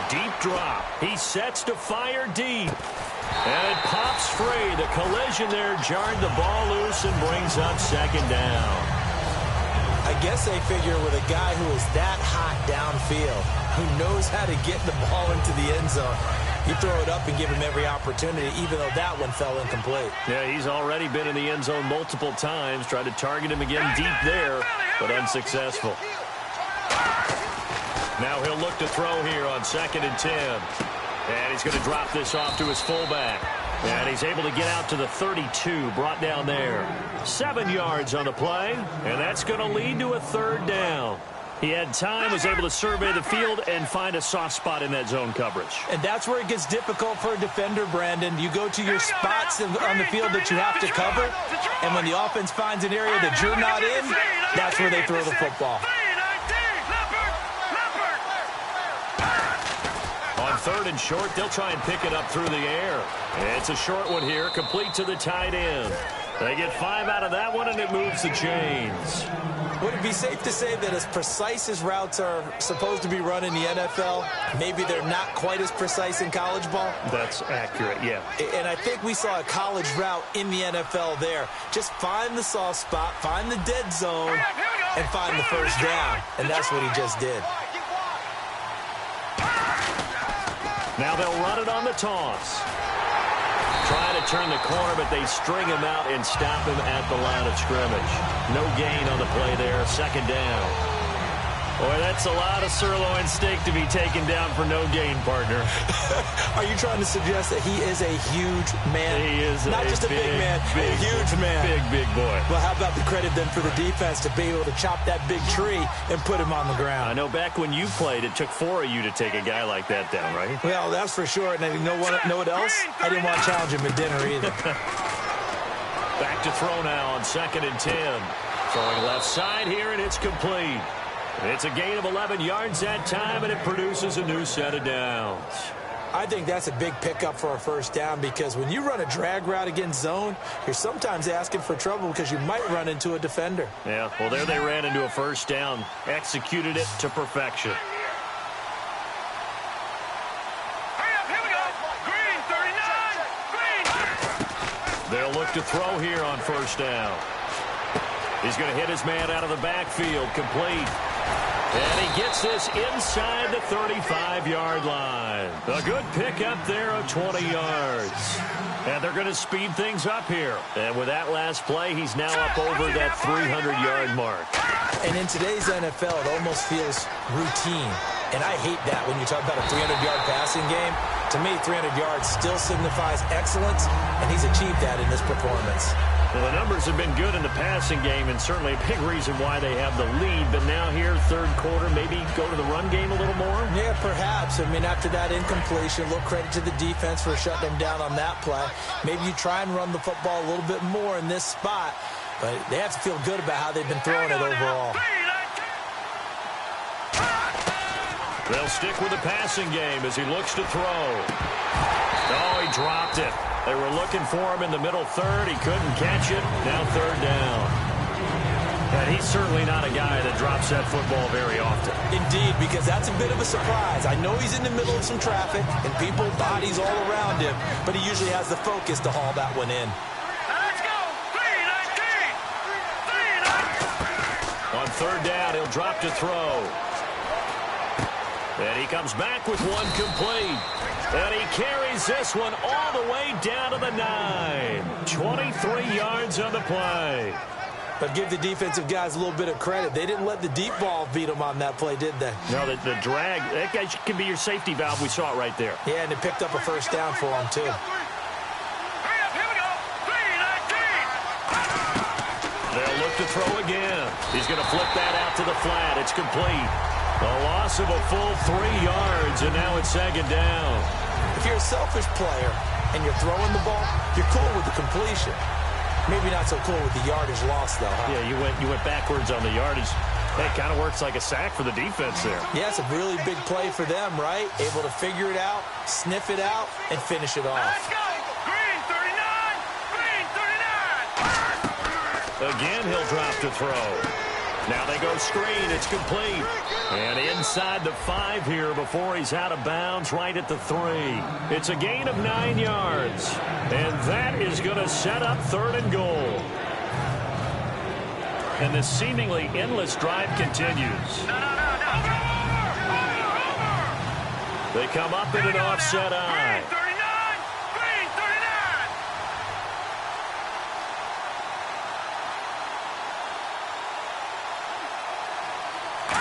[SPEAKER 2] Deep drop. He sets to fire deep. And it pops free. The collision there jarred the ball loose and brings up second down.
[SPEAKER 3] I guess they figure with a guy who is that hot downfield, who knows how to get the ball into the end zone, you throw it up and give him every opportunity, even though that one fell incomplete.
[SPEAKER 2] Yeah, he's already been in the end zone multiple times. Tried to target him again deep there, but unsuccessful. Now he'll look to throw here on 2nd and 10. And he's going to drop this off to his fullback. And he's able to get out to the 32, brought down there. 7 yards on the play, and that's going to lead to a 3rd down. He had time, was able to survey the field and find a soft spot in that zone coverage.
[SPEAKER 3] And that's where it gets difficult for a defender, Brandon. You go to your spots on the field that you have to cover, and when the offense finds an area that you're not in, that's where they throw the football.
[SPEAKER 2] On 3rd and short, they'll try and pick it up through the air. It's a short one here, complete to the tight end. They get 5 out of that one, and it moves the chains.
[SPEAKER 3] Would it be safe to say that as precise as routes are supposed to be run in the NFL, maybe they're not quite as precise in college ball?
[SPEAKER 2] That's accurate, yeah.
[SPEAKER 3] And I think we saw a college route in the NFL there. Just find the soft spot, find the dead zone, and find the 1st down. And that's what he just did.
[SPEAKER 2] Now they'll run it on the toss. Trying to turn the corner, but they string him out and stop him at the line of scrimmage. No gain on the play there, 2nd down. Boy, that's a lot of sirloin steak to be taken down for no gain, partner.
[SPEAKER 3] Are you trying to suggest that he is a huge man?
[SPEAKER 2] He is
[SPEAKER 3] not just a big man, a huge man.
[SPEAKER 2] Big boy.
[SPEAKER 3] Well, how about the credit then for the defense to be able to chop that big tree and put him on the ground?
[SPEAKER 2] I know back when you played, it took 4 of you to take a guy like that down, right?
[SPEAKER 3] Well, that's for sure. And you know what else? I didn't want to challenge him at dinner either.
[SPEAKER 2] Back to throw now on 2nd and 10. Throwing left side here, and it's complete. It's a gain of 11 yards that time, and it produces a new set of downs.
[SPEAKER 3] I think that's a big pickup for a 1st down because when you run a drag route against zone, you're sometimes asking for trouble because you might run into a defender.
[SPEAKER 2] Yeah, well, there they ran into a 1st down, executed it to perfection. They'll look to throw here on 1st down. He's going to hit his man out of the backfield, complete. And he gets this inside the 35-yard line. A good pickup there of 20 yards. And they're going to speed things up here. And with that last play, he's now up over that 300-yard mark.
[SPEAKER 3] And in today's NFL, it almost feels routine. And I hate that when you talk about a 300-yard passing game. To me, 300 yards still signifies excellence, and he's achieved that in this performance.
[SPEAKER 2] Well, the numbers have been good in the passing game, and certainly a big reason why they have the lead. But now here, 3rd quarter, maybe go to the run game a little more?
[SPEAKER 3] Yeah, perhaps. I mean, after that incompletion, a little credit to the defense for shutting them down on that play. Maybe you try and run the football a little bit more in this spot, but they have to feel good about how they've been throwing it overall.
[SPEAKER 2] They'll stick with the passing game as he looks to throw. Oh, he dropped it. They were looking for him in the middle 3rd. He couldn't catch it. Now 3rd down. And he's certainly not a guy that drops that football very often.
[SPEAKER 3] Indeed, because that's a bit of a surprise. I know he's in the middle of some traffic and people, bodies all around him, but he usually has the focus to haul that one in.
[SPEAKER 4] Let's go! 3-19!
[SPEAKER 2] On 3rd down, he'll drop to throw. And he comes back with one complete. And he carries this one all the way down to the 9. 23 yards on the play.
[SPEAKER 3] But give the defensive guys a little bit of credit. They didn't let the deep ball beat them on that play, did they?
[SPEAKER 2] No, the drag, that guy can be your safety valve. We saw it right there.
[SPEAKER 3] Yeah, and it picked up a 1st down for him, too.
[SPEAKER 4] Here we go! 3-19!
[SPEAKER 2] They'll look to throw again. He's going to flip that out to the flat. It's complete. A loss of a full 3 yards, and now it's second down.
[SPEAKER 3] If you're a selfish player and you're throwing the ball, you're cool with the completion. Maybe not so cool with the yardage loss, though, huh?
[SPEAKER 2] Yeah, you went backwards on the yardage. That kind of works like a sack for the defense there.
[SPEAKER 3] Yeah, it's a really big play for them, right? Able to figure it out, sniff it out, and finish it off.
[SPEAKER 4] Let's go! Green 39! Green 39!
[SPEAKER 2] Again, he'll drop to throw. Now they go screen. It's complete. And inside the 5 here before he's out of bounds right at the 3. It's a gain of 9 yards. And that is going to set up 3rd and goal. And this seemingly endless drive continues.
[SPEAKER 4] No. Over!
[SPEAKER 2] They come up in an offset eye.
[SPEAKER 4] Green 39! Green 39!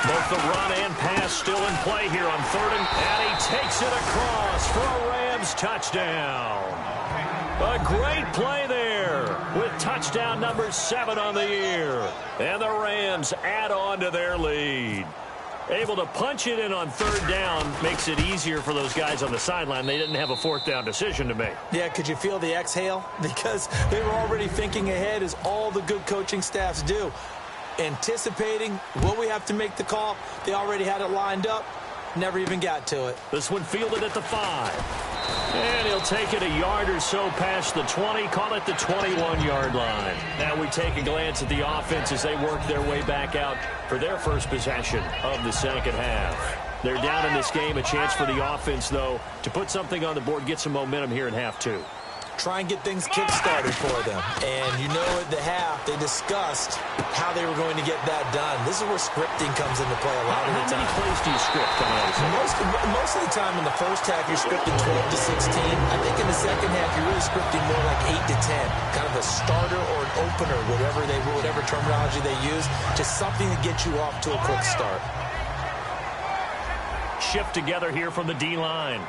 [SPEAKER 2] Both the run and pass still in play here on 3rd and he takes it across for a Rams touchdown. A great play there with touchdown number 7 on the year. And the Rams add on to their lead. Able to punch it in on 3rd down makes it easier for those guys on the sideline. They didn't have a 4th down decision to make.
[SPEAKER 3] Yeah, could you feel the exhale? Because they were already thinking ahead, as all the good coaching staffs do. Anticipating, will we have to make the call? They already had it lined up. Never even got to it.
[SPEAKER 2] This one fielded at the 5. And he'll take it a yard or so past the 20, call it the 21-yard line. Now we take a glance at the offense as they work their way back out for their first possession of the second half. They're down in this game. A chance for the offense, though, to put something on the board, get some momentum here in half 2.
[SPEAKER 3] Try and get things kick-started for them. And you know at the half, they discussed how they were going to get that done. This is where scripting comes into play a lot of the time.
[SPEAKER 2] How many plays do you script coming out of the
[SPEAKER 3] Most of the time in the first half, you're scripting 12 to 16. I think in the second half, you're really scripting more like 8 to 10. Kind of a starter or an opener, whatever terminology they use. Just something to get you off to a quick start.
[SPEAKER 2] Shift together here from the D-line.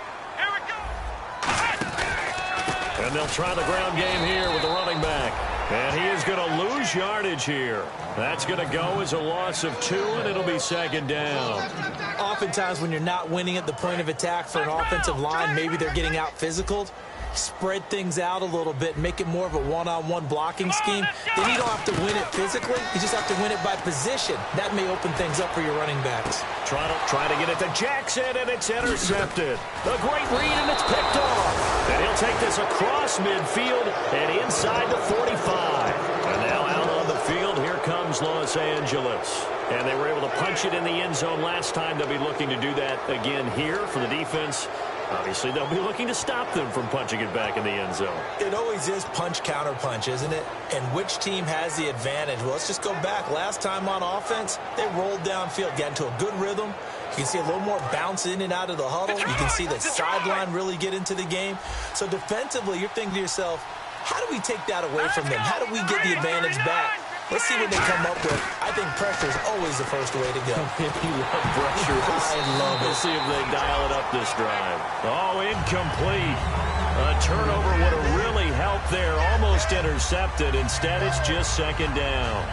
[SPEAKER 2] And they'll try the ground game here with the running back. And he is going to lose yardage here. That's going to go as a loss of 2, and it'll be second down.
[SPEAKER 3] Oftentimes when you're not winning at the point of attack for an offensive line, maybe they're getting out physical. Spread things out a little bit, make it more of a one-on-one blocking scheme. Then you don't have to win it physically. You just have to win it by position. That may open things up for your running backs.
[SPEAKER 2] Try to get it to Jackson, and it's intercepted. A great read, and it's picked off. And he'll take this across midfield and inside the 45. And now out on the field, here comes Los Angeles. And they were able to punch it in the end zone last time. They'll be looking to do that again here for the defense. Obviously, they'll be looking to stop them from punching it back in the end zone.
[SPEAKER 3] It always is punch-counter-punch, isn't it? And which team has the advantage? Well, let's just go back. Last time on offense, they rolled downfield, got into a good rhythm. You can see a little more bounce in and out of the huddle. You can see the sideline really get into the game. So defensively, you're thinking to yourself, how do we take that away from them? How do we get the advantage back? Let's see what they come up with. I think pressure is always the first way to go.
[SPEAKER 2] You love pressure.
[SPEAKER 3] I love it.
[SPEAKER 2] We'll see if they dial it up this drive. Oh, incomplete. A turnover would have really helped there. Almost intercepted. Instead, it's just second down.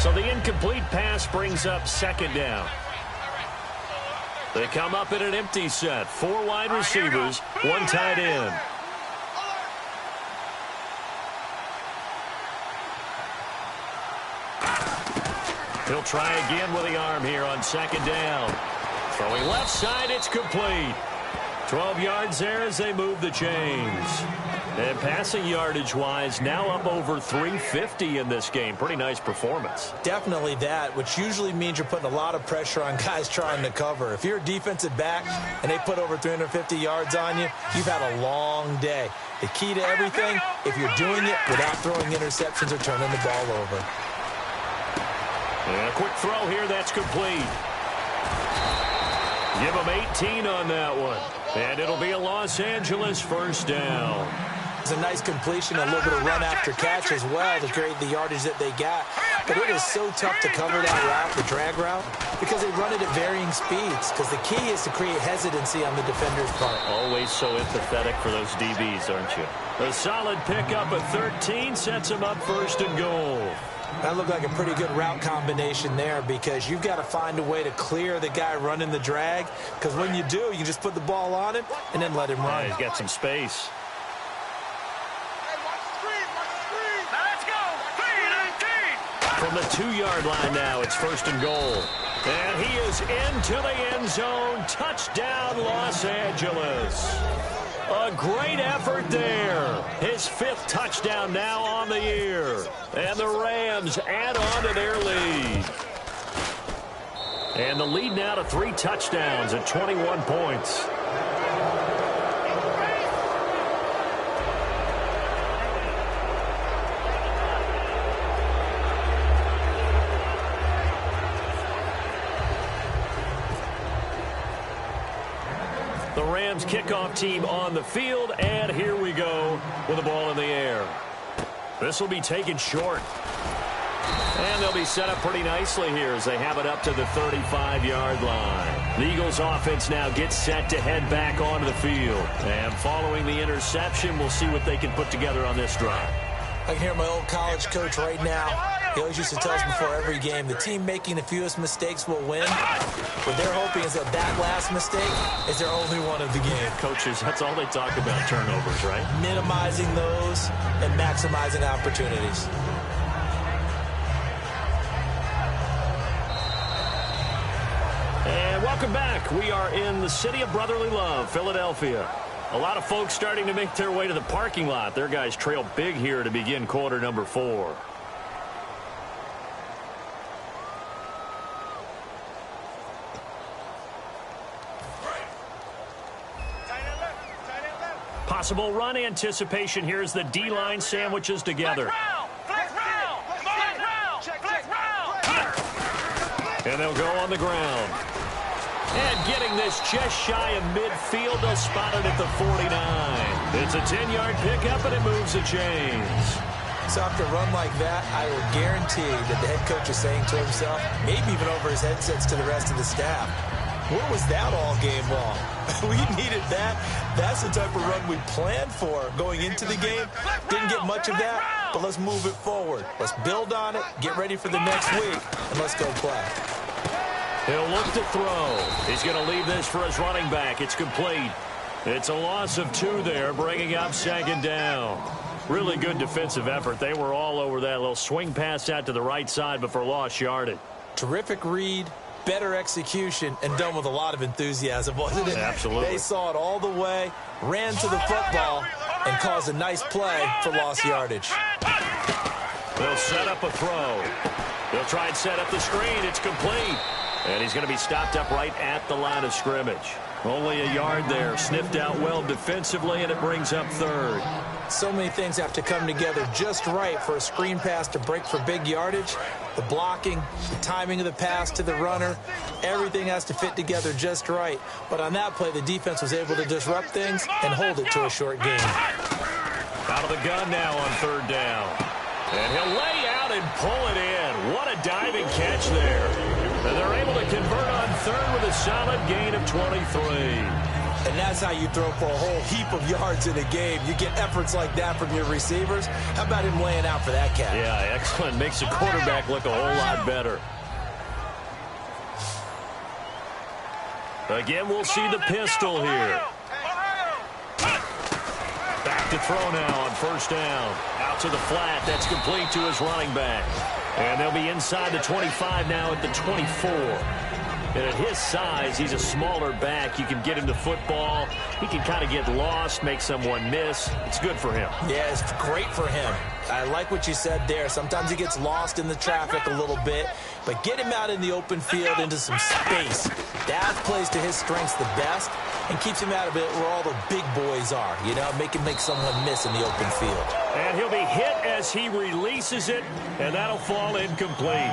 [SPEAKER 2] So the incomplete pass brings up second down. They come up in an empty set. 4 wide receivers, 1 tight end. He'll try again with the arm here on second down. Throwing left side, it's complete. 12 yards there as they move the chains. And passing yardage-wise, now up over 350 in this game. Pretty nice performance.
[SPEAKER 3] Definitely that, which usually means you're putting a lot of pressure on guys trying to cover. If you're a defensive back and they put over 350 yards on you, you've had a long day. The key to everything, if you're doing it without throwing interceptions or turning the ball over.
[SPEAKER 2] And a quick throw here, that's complete. Give them 18 on that one. And it'll be a Los Angeles first down.
[SPEAKER 3] It's a nice completion, a little bit of run after catch as well to create the yardage that they got. but it is so tough to cover that route, the drag route, because they run it at varying speeds, because the key is to create hesitancy on the defender's part.
[SPEAKER 2] Always so empathetic for those DBs, aren't you? A solid pickup at 13 sets him up first and goal.
[SPEAKER 3] That looked like a pretty good route combination there, because you've got to find a way to clear the guy running the drag, because when you do, you just put the ball on him and then let him run.
[SPEAKER 2] Yeah, he's got some space. From the 2-yard line now, it's first and goal. And he is into the end zone. Touchdown, Los Angeles. A great effort there. His 5th touchdown now on the year. And the Rams add on to their lead. And the lead now to 3 touchdowns at 21 points. The Rams kickoff team on the field, and here we go with the ball in the air. This will be taken short. And they'll be set up pretty nicely here as they have it up to the 35-yard line. The Eagles offense now gets set to head back onto the field. And following the interception, we'll see what they can put together on this drive.
[SPEAKER 3] I can hear my old college coach right now. He always used to tell us before every game, the team making the fewest mistakes will win. What they're hoping is that last mistake is their only one of the game.
[SPEAKER 2] Coaches, that's all they talk about, turnovers, right?
[SPEAKER 3] Minimizing those and maximizing opportunities.
[SPEAKER 2] And welcome back. We are in the city of brotherly love, Philadelphia. A lot of folks starting to make their way to the parking lot. Their guys trail big here to begin quarter number 4. Possible run anticipation here as the D-line sandwiches together. And they'll go on the ground. And getting this just shy of midfield, they'll spot it at the 49. It's a 10-yard pickup, and it moves the chains.
[SPEAKER 3] So after a run like that, I will guarantee that the head coach is saying to himself, maybe even over his headsets to the rest of the staff, where was that all game long? We needed that. That's the type of run we planned for going into the game. Didn't get much of that, but let's move it forward. Let's build on it, get ready for the next week, and let's go play.
[SPEAKER 2] He'll look to throw. He's going to leave this for his running back. It's complete. It's a loss of 2 there, bringing up 2nd down. Really good defensive effort. They were all over that little swing pass out to the right side before lost yardage.
[SPEAKER 3] Terrific read, better execution, and done with a lot of enthusiasm, wasn't it?
[SPEAKER 2] Absolutely.
[SPEAKER 3] They saw it all the way, ran to the football, and caused a nice play for lost yardage.
[SPEAKER 2] They'll set up a throw. They'll try and set up the screen. It's complete. And he's going to be stopped up right at the line of scrimmage. Only a yard there. Sniffed out well defensively, and it brings up 3rd.
[SPEAKER 3] So many things have to come together just right for a screen pass to break for big yardage. The blocking, the timing of the pass to the runner, everything has to fit together just right. But on that play, the defense was able to disrupt things and hold it to a short gain.
[SPEAKER 2] Out of the gun now on 3rd down. And he'll lay out and pull it in. What a diving catch there. And they're able to convert on 3rd with a solid gain of 23.
[SPEAKER 3] And that's how you throw for a whole heap of yards in a game. You get efforts like that from your receivers. How about him laying out for that catch?
[SPEAKER 2] Yeah, excellent. Makes the quarterback look a whole lot better. Again, we'll see the pistol here. Back to throw now on 1st down. Out to the flat. That's complete to his running back. And they'll be inside the 25 now at the 24. And at his size, he's a smaller back. You can get him the football. He can kind of get lost, make someone miss. It's good for him.
[SPEAKER 3] Yeah, it's great for him. I like what you said there. Sometimes he gets lost in the traffic a little bit, but get him out in the open field into some space. That plays to his strengths the best and keeps him out of it where all the big boys are, you know, make him make someone miss in the open field.
[SPEAKER 2] And he'll be hit as he releases it, and that'll fall incomplete.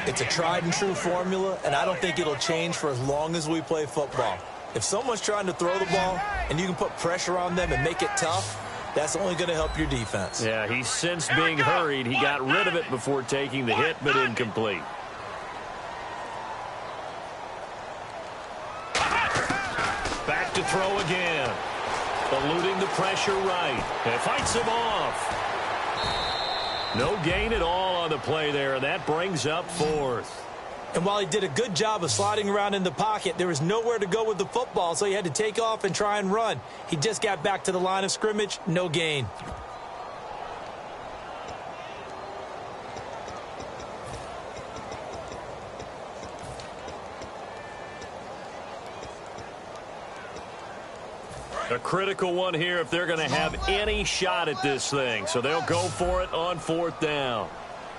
[SPEAKER 3] It's a tried and true formula, and I don't think it'll change for as long as we play football. If someone's trying to throw the ball and you can put pressure on them and make it tough, That's only going to help your defense.
[SPEAKER 2] Yeah, he's since being hurried. He got rid of it before taking the hit, but incomplete. Back to throw again. Eluding the pressure right. And fights him off. No gain at all on the play there, and that brings up 4th.
[SPEAKER 3] And while he did a good job of sliding around in the pocket, there was nowhere to go with the football, so he had to take off and try and run. He just got back to the line of scrimmage, no gain.
[SPEAKER 2] A critical one here if they're going to have any shot at this thing. So they'll go for it on 4th down.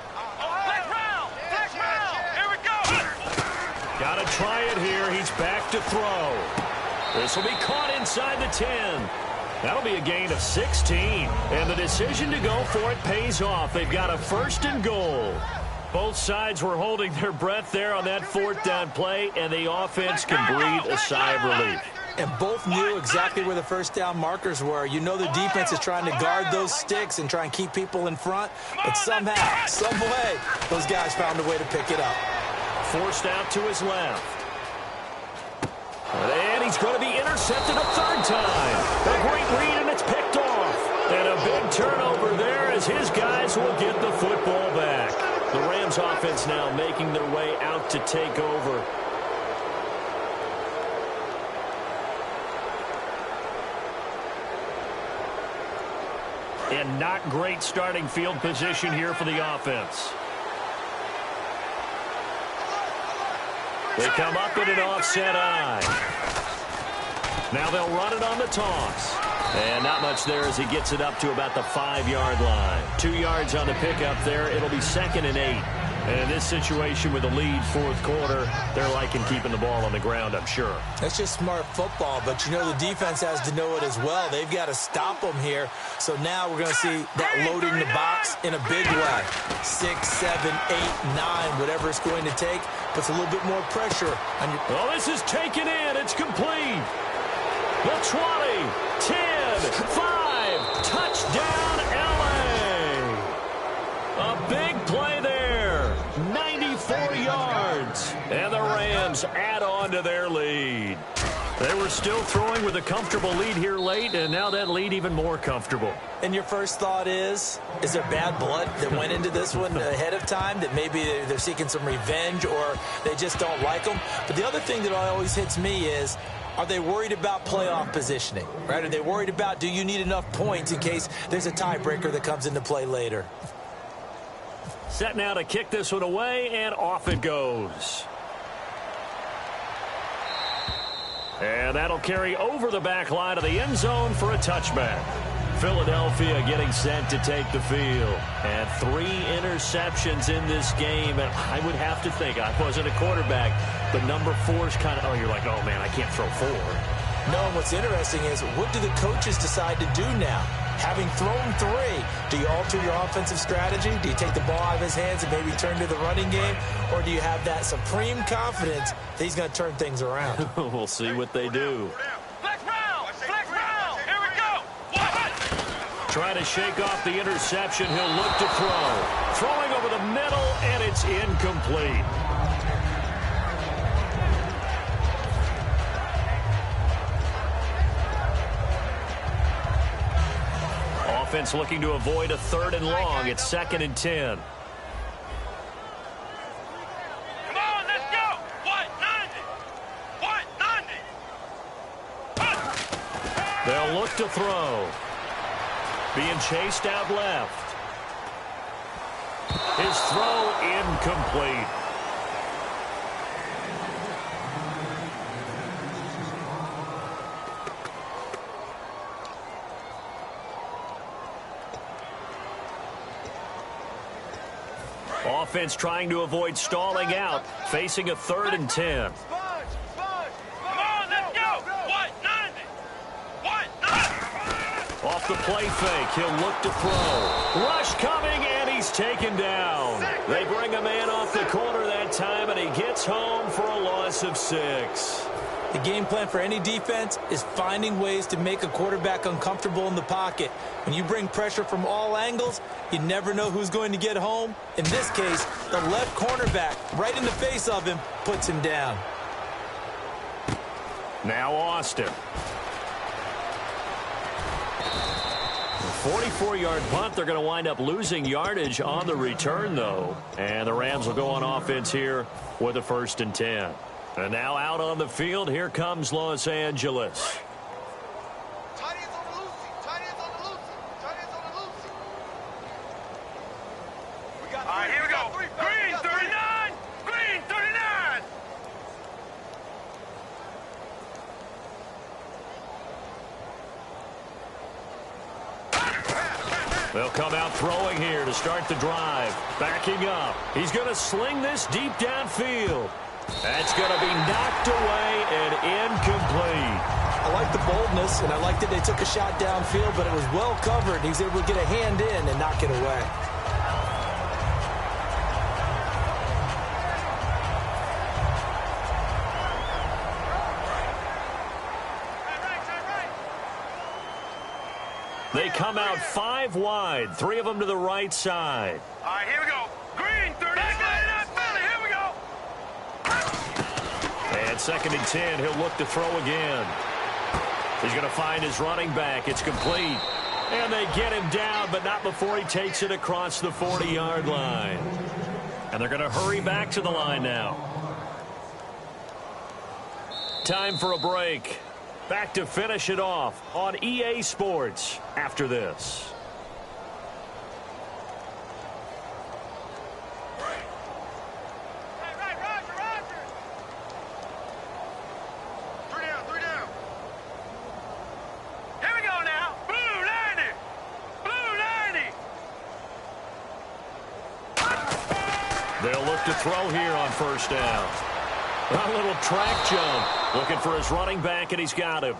[SPEAKER 4] Flex round! Flex round! Here we go!
[SPEAKER 2] Got to try it here. He's back to throw. This will be caught inside the 10. That'll be a gain of 16. And the decision to go for it pays off. They've got a 1st and goal. Both sides were holding their breath there on that 4th down play, and the offense can breathe a sigh of relief.
[SPEAKER 3] And both knew exactly where the 1st down markers were. You know the defense is trying to guard those sticks and try and keep people in front. But somehow, some way, those guys found a way to pick it up.
[SPEAKER 2] Forced out to his left. And he's going to be intercepted a 3rd time. A great read, and it's picked off. And a big turnover there as his guys will get the football back. The Rams offense now making their way out to take over. And not great starting field position here for the offense. They come up with an offset eye. Now they'll run it on the toss. And not much there as he gets it up to about the 5-yard line. 2 yards on the pickup there. It'll be 2nd and 8. And in this situation with the lead 4th quarter, they're liking keeping the ball on the ground, I'm sure.
[SPEAKER 3] That's just smart football, but you know the defense has to know it as well. They've got to stop them here. So now we're going to see that loading the box in a big way. 6, 7, 8, 9, whatever it's going to take, puts a little bit more pressure on your...
[SPEAKER 2] Well, this is taken in. It's complete. The 20, 10, 5, touchdown, L.A. A big play there, 94 yards, and the Rams add on to their lead. They were still throwing with a comfortable lead here late, and now that lead even more comfortable.
[SPEAKER 3] And your first thought is there bad blood that went into this one ahead of time, that maybe they're seeking some revenge or they just don't like them? But the other thing that always hits me is, are they worried about playoff positioning, right? Are they worried about, do you need enough points in case there's a tiebreaker that comes into play later?
[SPEAKER 2] Set now to kick this one away, and off it goes. And that'll carry over the back line of the end zone for a touchback. Philadelphia getting set to take the field. And 3 interceptions in this game. And I would have to think, I wasn't a quarterback, but number 4 is kind of, oh, you're like, oh, man, I can't throw 4.
[SPEAKER 3] No, and what's interesting is, what do the coaches decide to do now? Having thrown 3, do you alter your offensive strategy? Do you take the ball out of his hands and maybe turn to the running game? Or do you have that supreme confidence that he's going to turn things around?
[SPEAKER 2] We'll see what they do.
[SPEAKER 4] Flex round! Flex round! Here we go! What?
[SPEAKER 2] Trying to shake off the interception. He'll look to throw. Throwing over the middle, and it's incomplete. Offense looking to avoid a 3rd and long. It's 2nd and 10.
[SPEAKER 4] Come on, let's go! What? 90! What? 90!
[SPEAKER 2] They'll look to throw. Being chased out left. His throw incomplete. Offense trying to avoid stalling out, facing a 3rd and 10.
[SPEAKER 4] Come on, let's go! What? 90! What? 90!
[SPEAKER 2] Off the play fake, he'll look to throw. Rush coming, and he's taken down. They bring a man off the corner that time, and he gets home for a loss of 6.
[SPEAKER 3] The game plan for any defense is finding ways to make a quarterback uncomfortable in the pocket. When you bring pressure from all angles, you never know who's going to get home. In this case, the left cornerback, right in the face of him, puts him down.
[SPEAKER 2] Now Austin. 44-yard punt. They're going to wind up losing yardage on the return, though. And the Rams will go on offense here with a 1st and 10. And now out on the field, here comes Los Angeles.
[SPEAKER 4] Tight ends on the loosey. Tight ends on the loosey. Tight ends on the loosey. We got three. All right, here we go. Green 39. Green 39.
[SPEAKER 2] They'll come out throwing here to start the drive. Backing up. He's going to sling this deep downfield. That's going to be knocked away and incomplete.
[SPEAKER 3] I like the boldness, and I like that they took a shot downfield, but it was well covered. He was able to get a hand in and knock it away.
[SPEAKER 2] They come out 5 wide, 3 of them to the right side.
[SPEAKER 4] All right, here we go. Green 30. Here we go.
[SPEAKER 2] And 2nd and 10, he'll look to throw again. He's going to find his running back. It's complete. And they get him down, but not before he takes it across the 40-yard line. And they're going to hurry back to the line now. Time for a break. Back to finish it off on EA Sports after this.
[SPEAKER 4] Right, Roger. 3 down, 3 down. Here we go now. Blue 90. Blue 90.
[SPEAKER 2] They'll look to throw here on 1st down. A little track jump. Looking for his running back, and he's got him.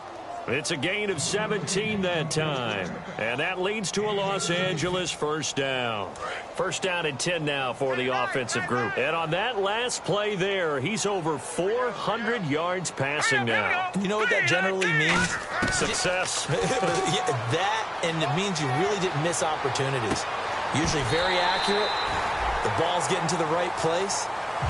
[SPEAKER 2] It's a gain of 17 that time. And that leads to a Los Angeles 1st down. 1st down and 10 now for the offensive group. And on that last play there, he's over 400 yards passing now.
[SPEAKER 3] You know what that generally means?
[SPEAKER 2] Success.
[SPEAKER 3] That, and it means you really didn't miss opportunities. Usually very accurate. The ball's getting to the right place.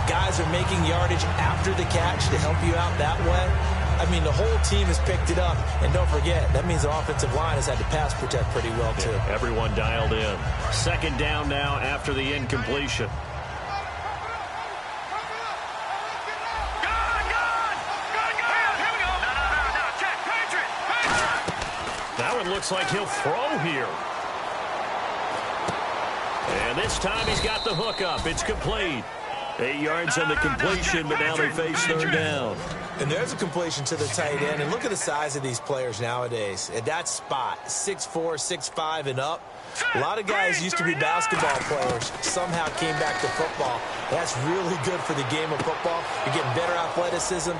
[SPEAKER 3] Guys are making yardage after the catch to help you out that way. I mean, the whole team has picked it up. And don't forget, that means the offensive line has had to pass protect pretty well, too.
[SPEAKER 2] Yeah, everyone dialed in. 2nd down now after the incompletion.
[SPEAKER 4] Here we go. No. Check. Patriot.
[SPEAKER 2] That one looks like he'll throw here. And this time he's got the hook up. It's complete. 8 yards on the completion, but now they face 3rd down.
[SPEAKER 3] And there's a completion to the tight end. And look at the size of these players nowadays. At that spot, 6'4", 6'5", and up. A lot of guys used to be basketball players, somehow came back to football. That's really good for the game of football. You're getting better athleticism,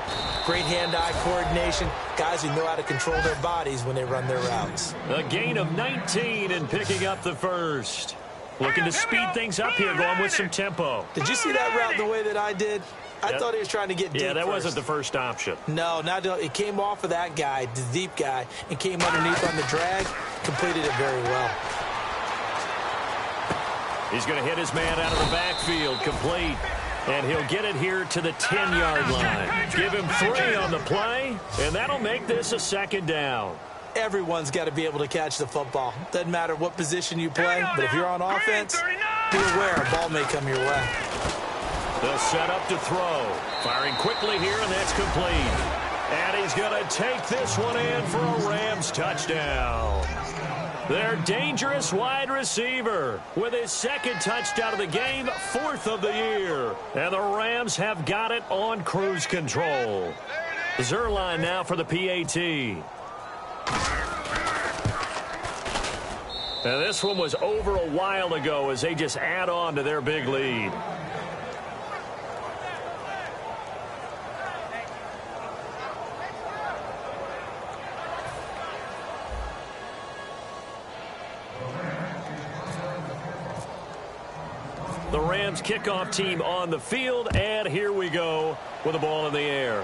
[SPEAKER 3] great hand-eye coordination, guys who know how to control their bodies when they run their routes.
[SPEAKER 2] A gain of 19 and picking up the 1st. Looking to speed things up here, going with some tempo.
[SPEAKER 3] Did you see that route the way that I did? I thought he was trying to get deep.
[SPEAKER 2] Yeah, that
[SPEAKER 3] first.
[SPEAKER 2] wasn't the first option.
[SPEAKER 3] No, it came off of that guy, the deep guy, and came underneath on the drag, completed it very well.
[SPEAKER 2] He's going to hit his man out of the backfield, complete. And he'll get it here to the 10-yard line. Give him 3 on the play, and that'll make this a 2nd down.
[SPEAKER 3] Everyone's got to be able to catch the football. Doesn't matter what position you play, but if you're on offense, be aware a ball may come your way.
[SPEAKER 2] They'll set up to throw. Firing quickly here, and that's complete. And he's going to take this one in for a Rams touchdown. Their dangerous wide receiver with his 2nd touchdown of the game, 4th of the year. And the Rams have got it on cruise control. Zerline now for the PAT. Now this one was over a while ago as they just add on to their big lead. The Rams kickoff team on the field, and here we go with the ball in the air.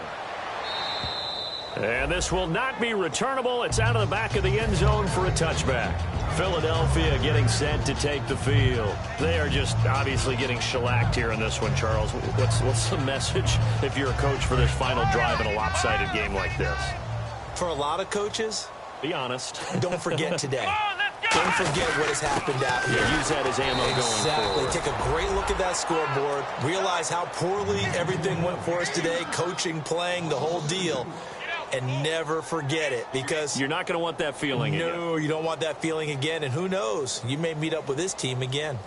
[SPEAKER 2] And this will not be returnable. It's out of the back of the end zone for a touchback. Philadelphia getting set to take the field. They are just obviously getting shellacked here in this one, Charles. What's the message if you're a coach for this final drive in a lopsided game like this?
[SPEAKER 3] For a lot of coaches,
[SPEAKER 2] be honest.
[SPEAKER 3] Don't forget today. Don't forget what has happened out here.
[SPEAKER 2] Yeah, use that as ammo going forward.
[SPEAKER 3] Exactly. Take a great look at that scoreboard. Realize how poorly everything went for us today. Coaching, playing, the whole deal. And never forget it, because
[SPEAKER 2] you're not going to want that feeling again.
[SPEAKER 3] No, you don't want that feeling again. And who knows? You may meet up with this team again.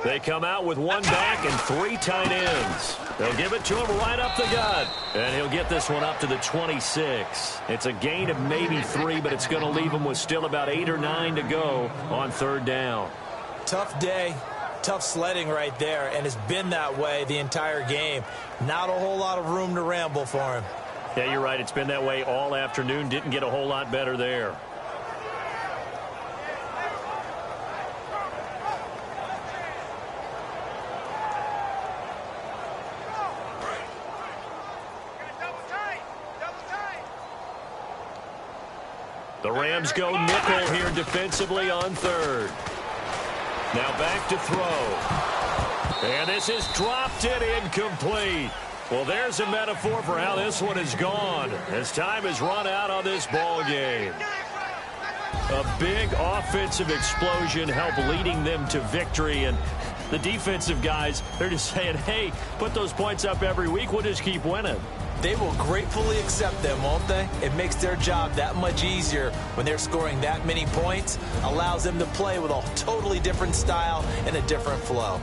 [SPEAKER 2] They come out with one back and 3 tight ends. They'll give it to him right up the gut. And he'll get this one up to the 26. It's a gain of maybe 3, but it's going to leave him with still about 8 or 9 to go on 3rd down.
[SPEAKER 3] Tough day. Tough sledding right there, and it's been that way the entire game. Not a whole lot of room to ramble for him.
[SPEAKER 2] Yeah, you're right. It's been that way all afternoon. Didn't get a whole lot better there. The Rams go nickel here defensively on 3rd. Now back to throw. And this is dropped it incomplete. Well, there's a metaphor for how this one is gone as time has run out on this ball game. A big offensive explosion helped leading them to victory, and the defensive guys, they're just saying, hey, put those points up every week, we'll just keep winning.
[SPEAKER 3] They will gratefully accept them, won't they? It makes their job that much easier when they're scoring that many points. Allows them to play with a totally different style and a different flow.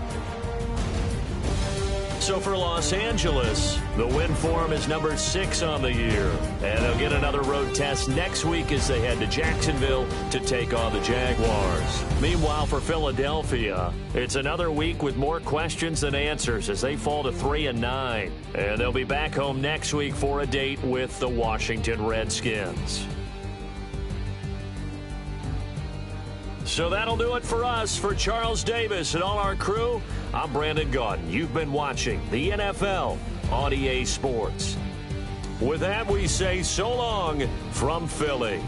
[SPEAKER 2] So for Los Angeles, the win for them is number 6 on the year. And they'll get another road test next week as they head to Jacksonville to take on the Jaguars. Meanwhile, for Philadelphia, it's another week with more questions than answers as they fall to 3-9. And they'll be back home next week for a date with the Washington Redskins. So that'll do it for us. For Charles Davis and all our crew, I'm Brandon Gaudin. You've been watching the NFL on EA Sports. With that, we say so long from Philly.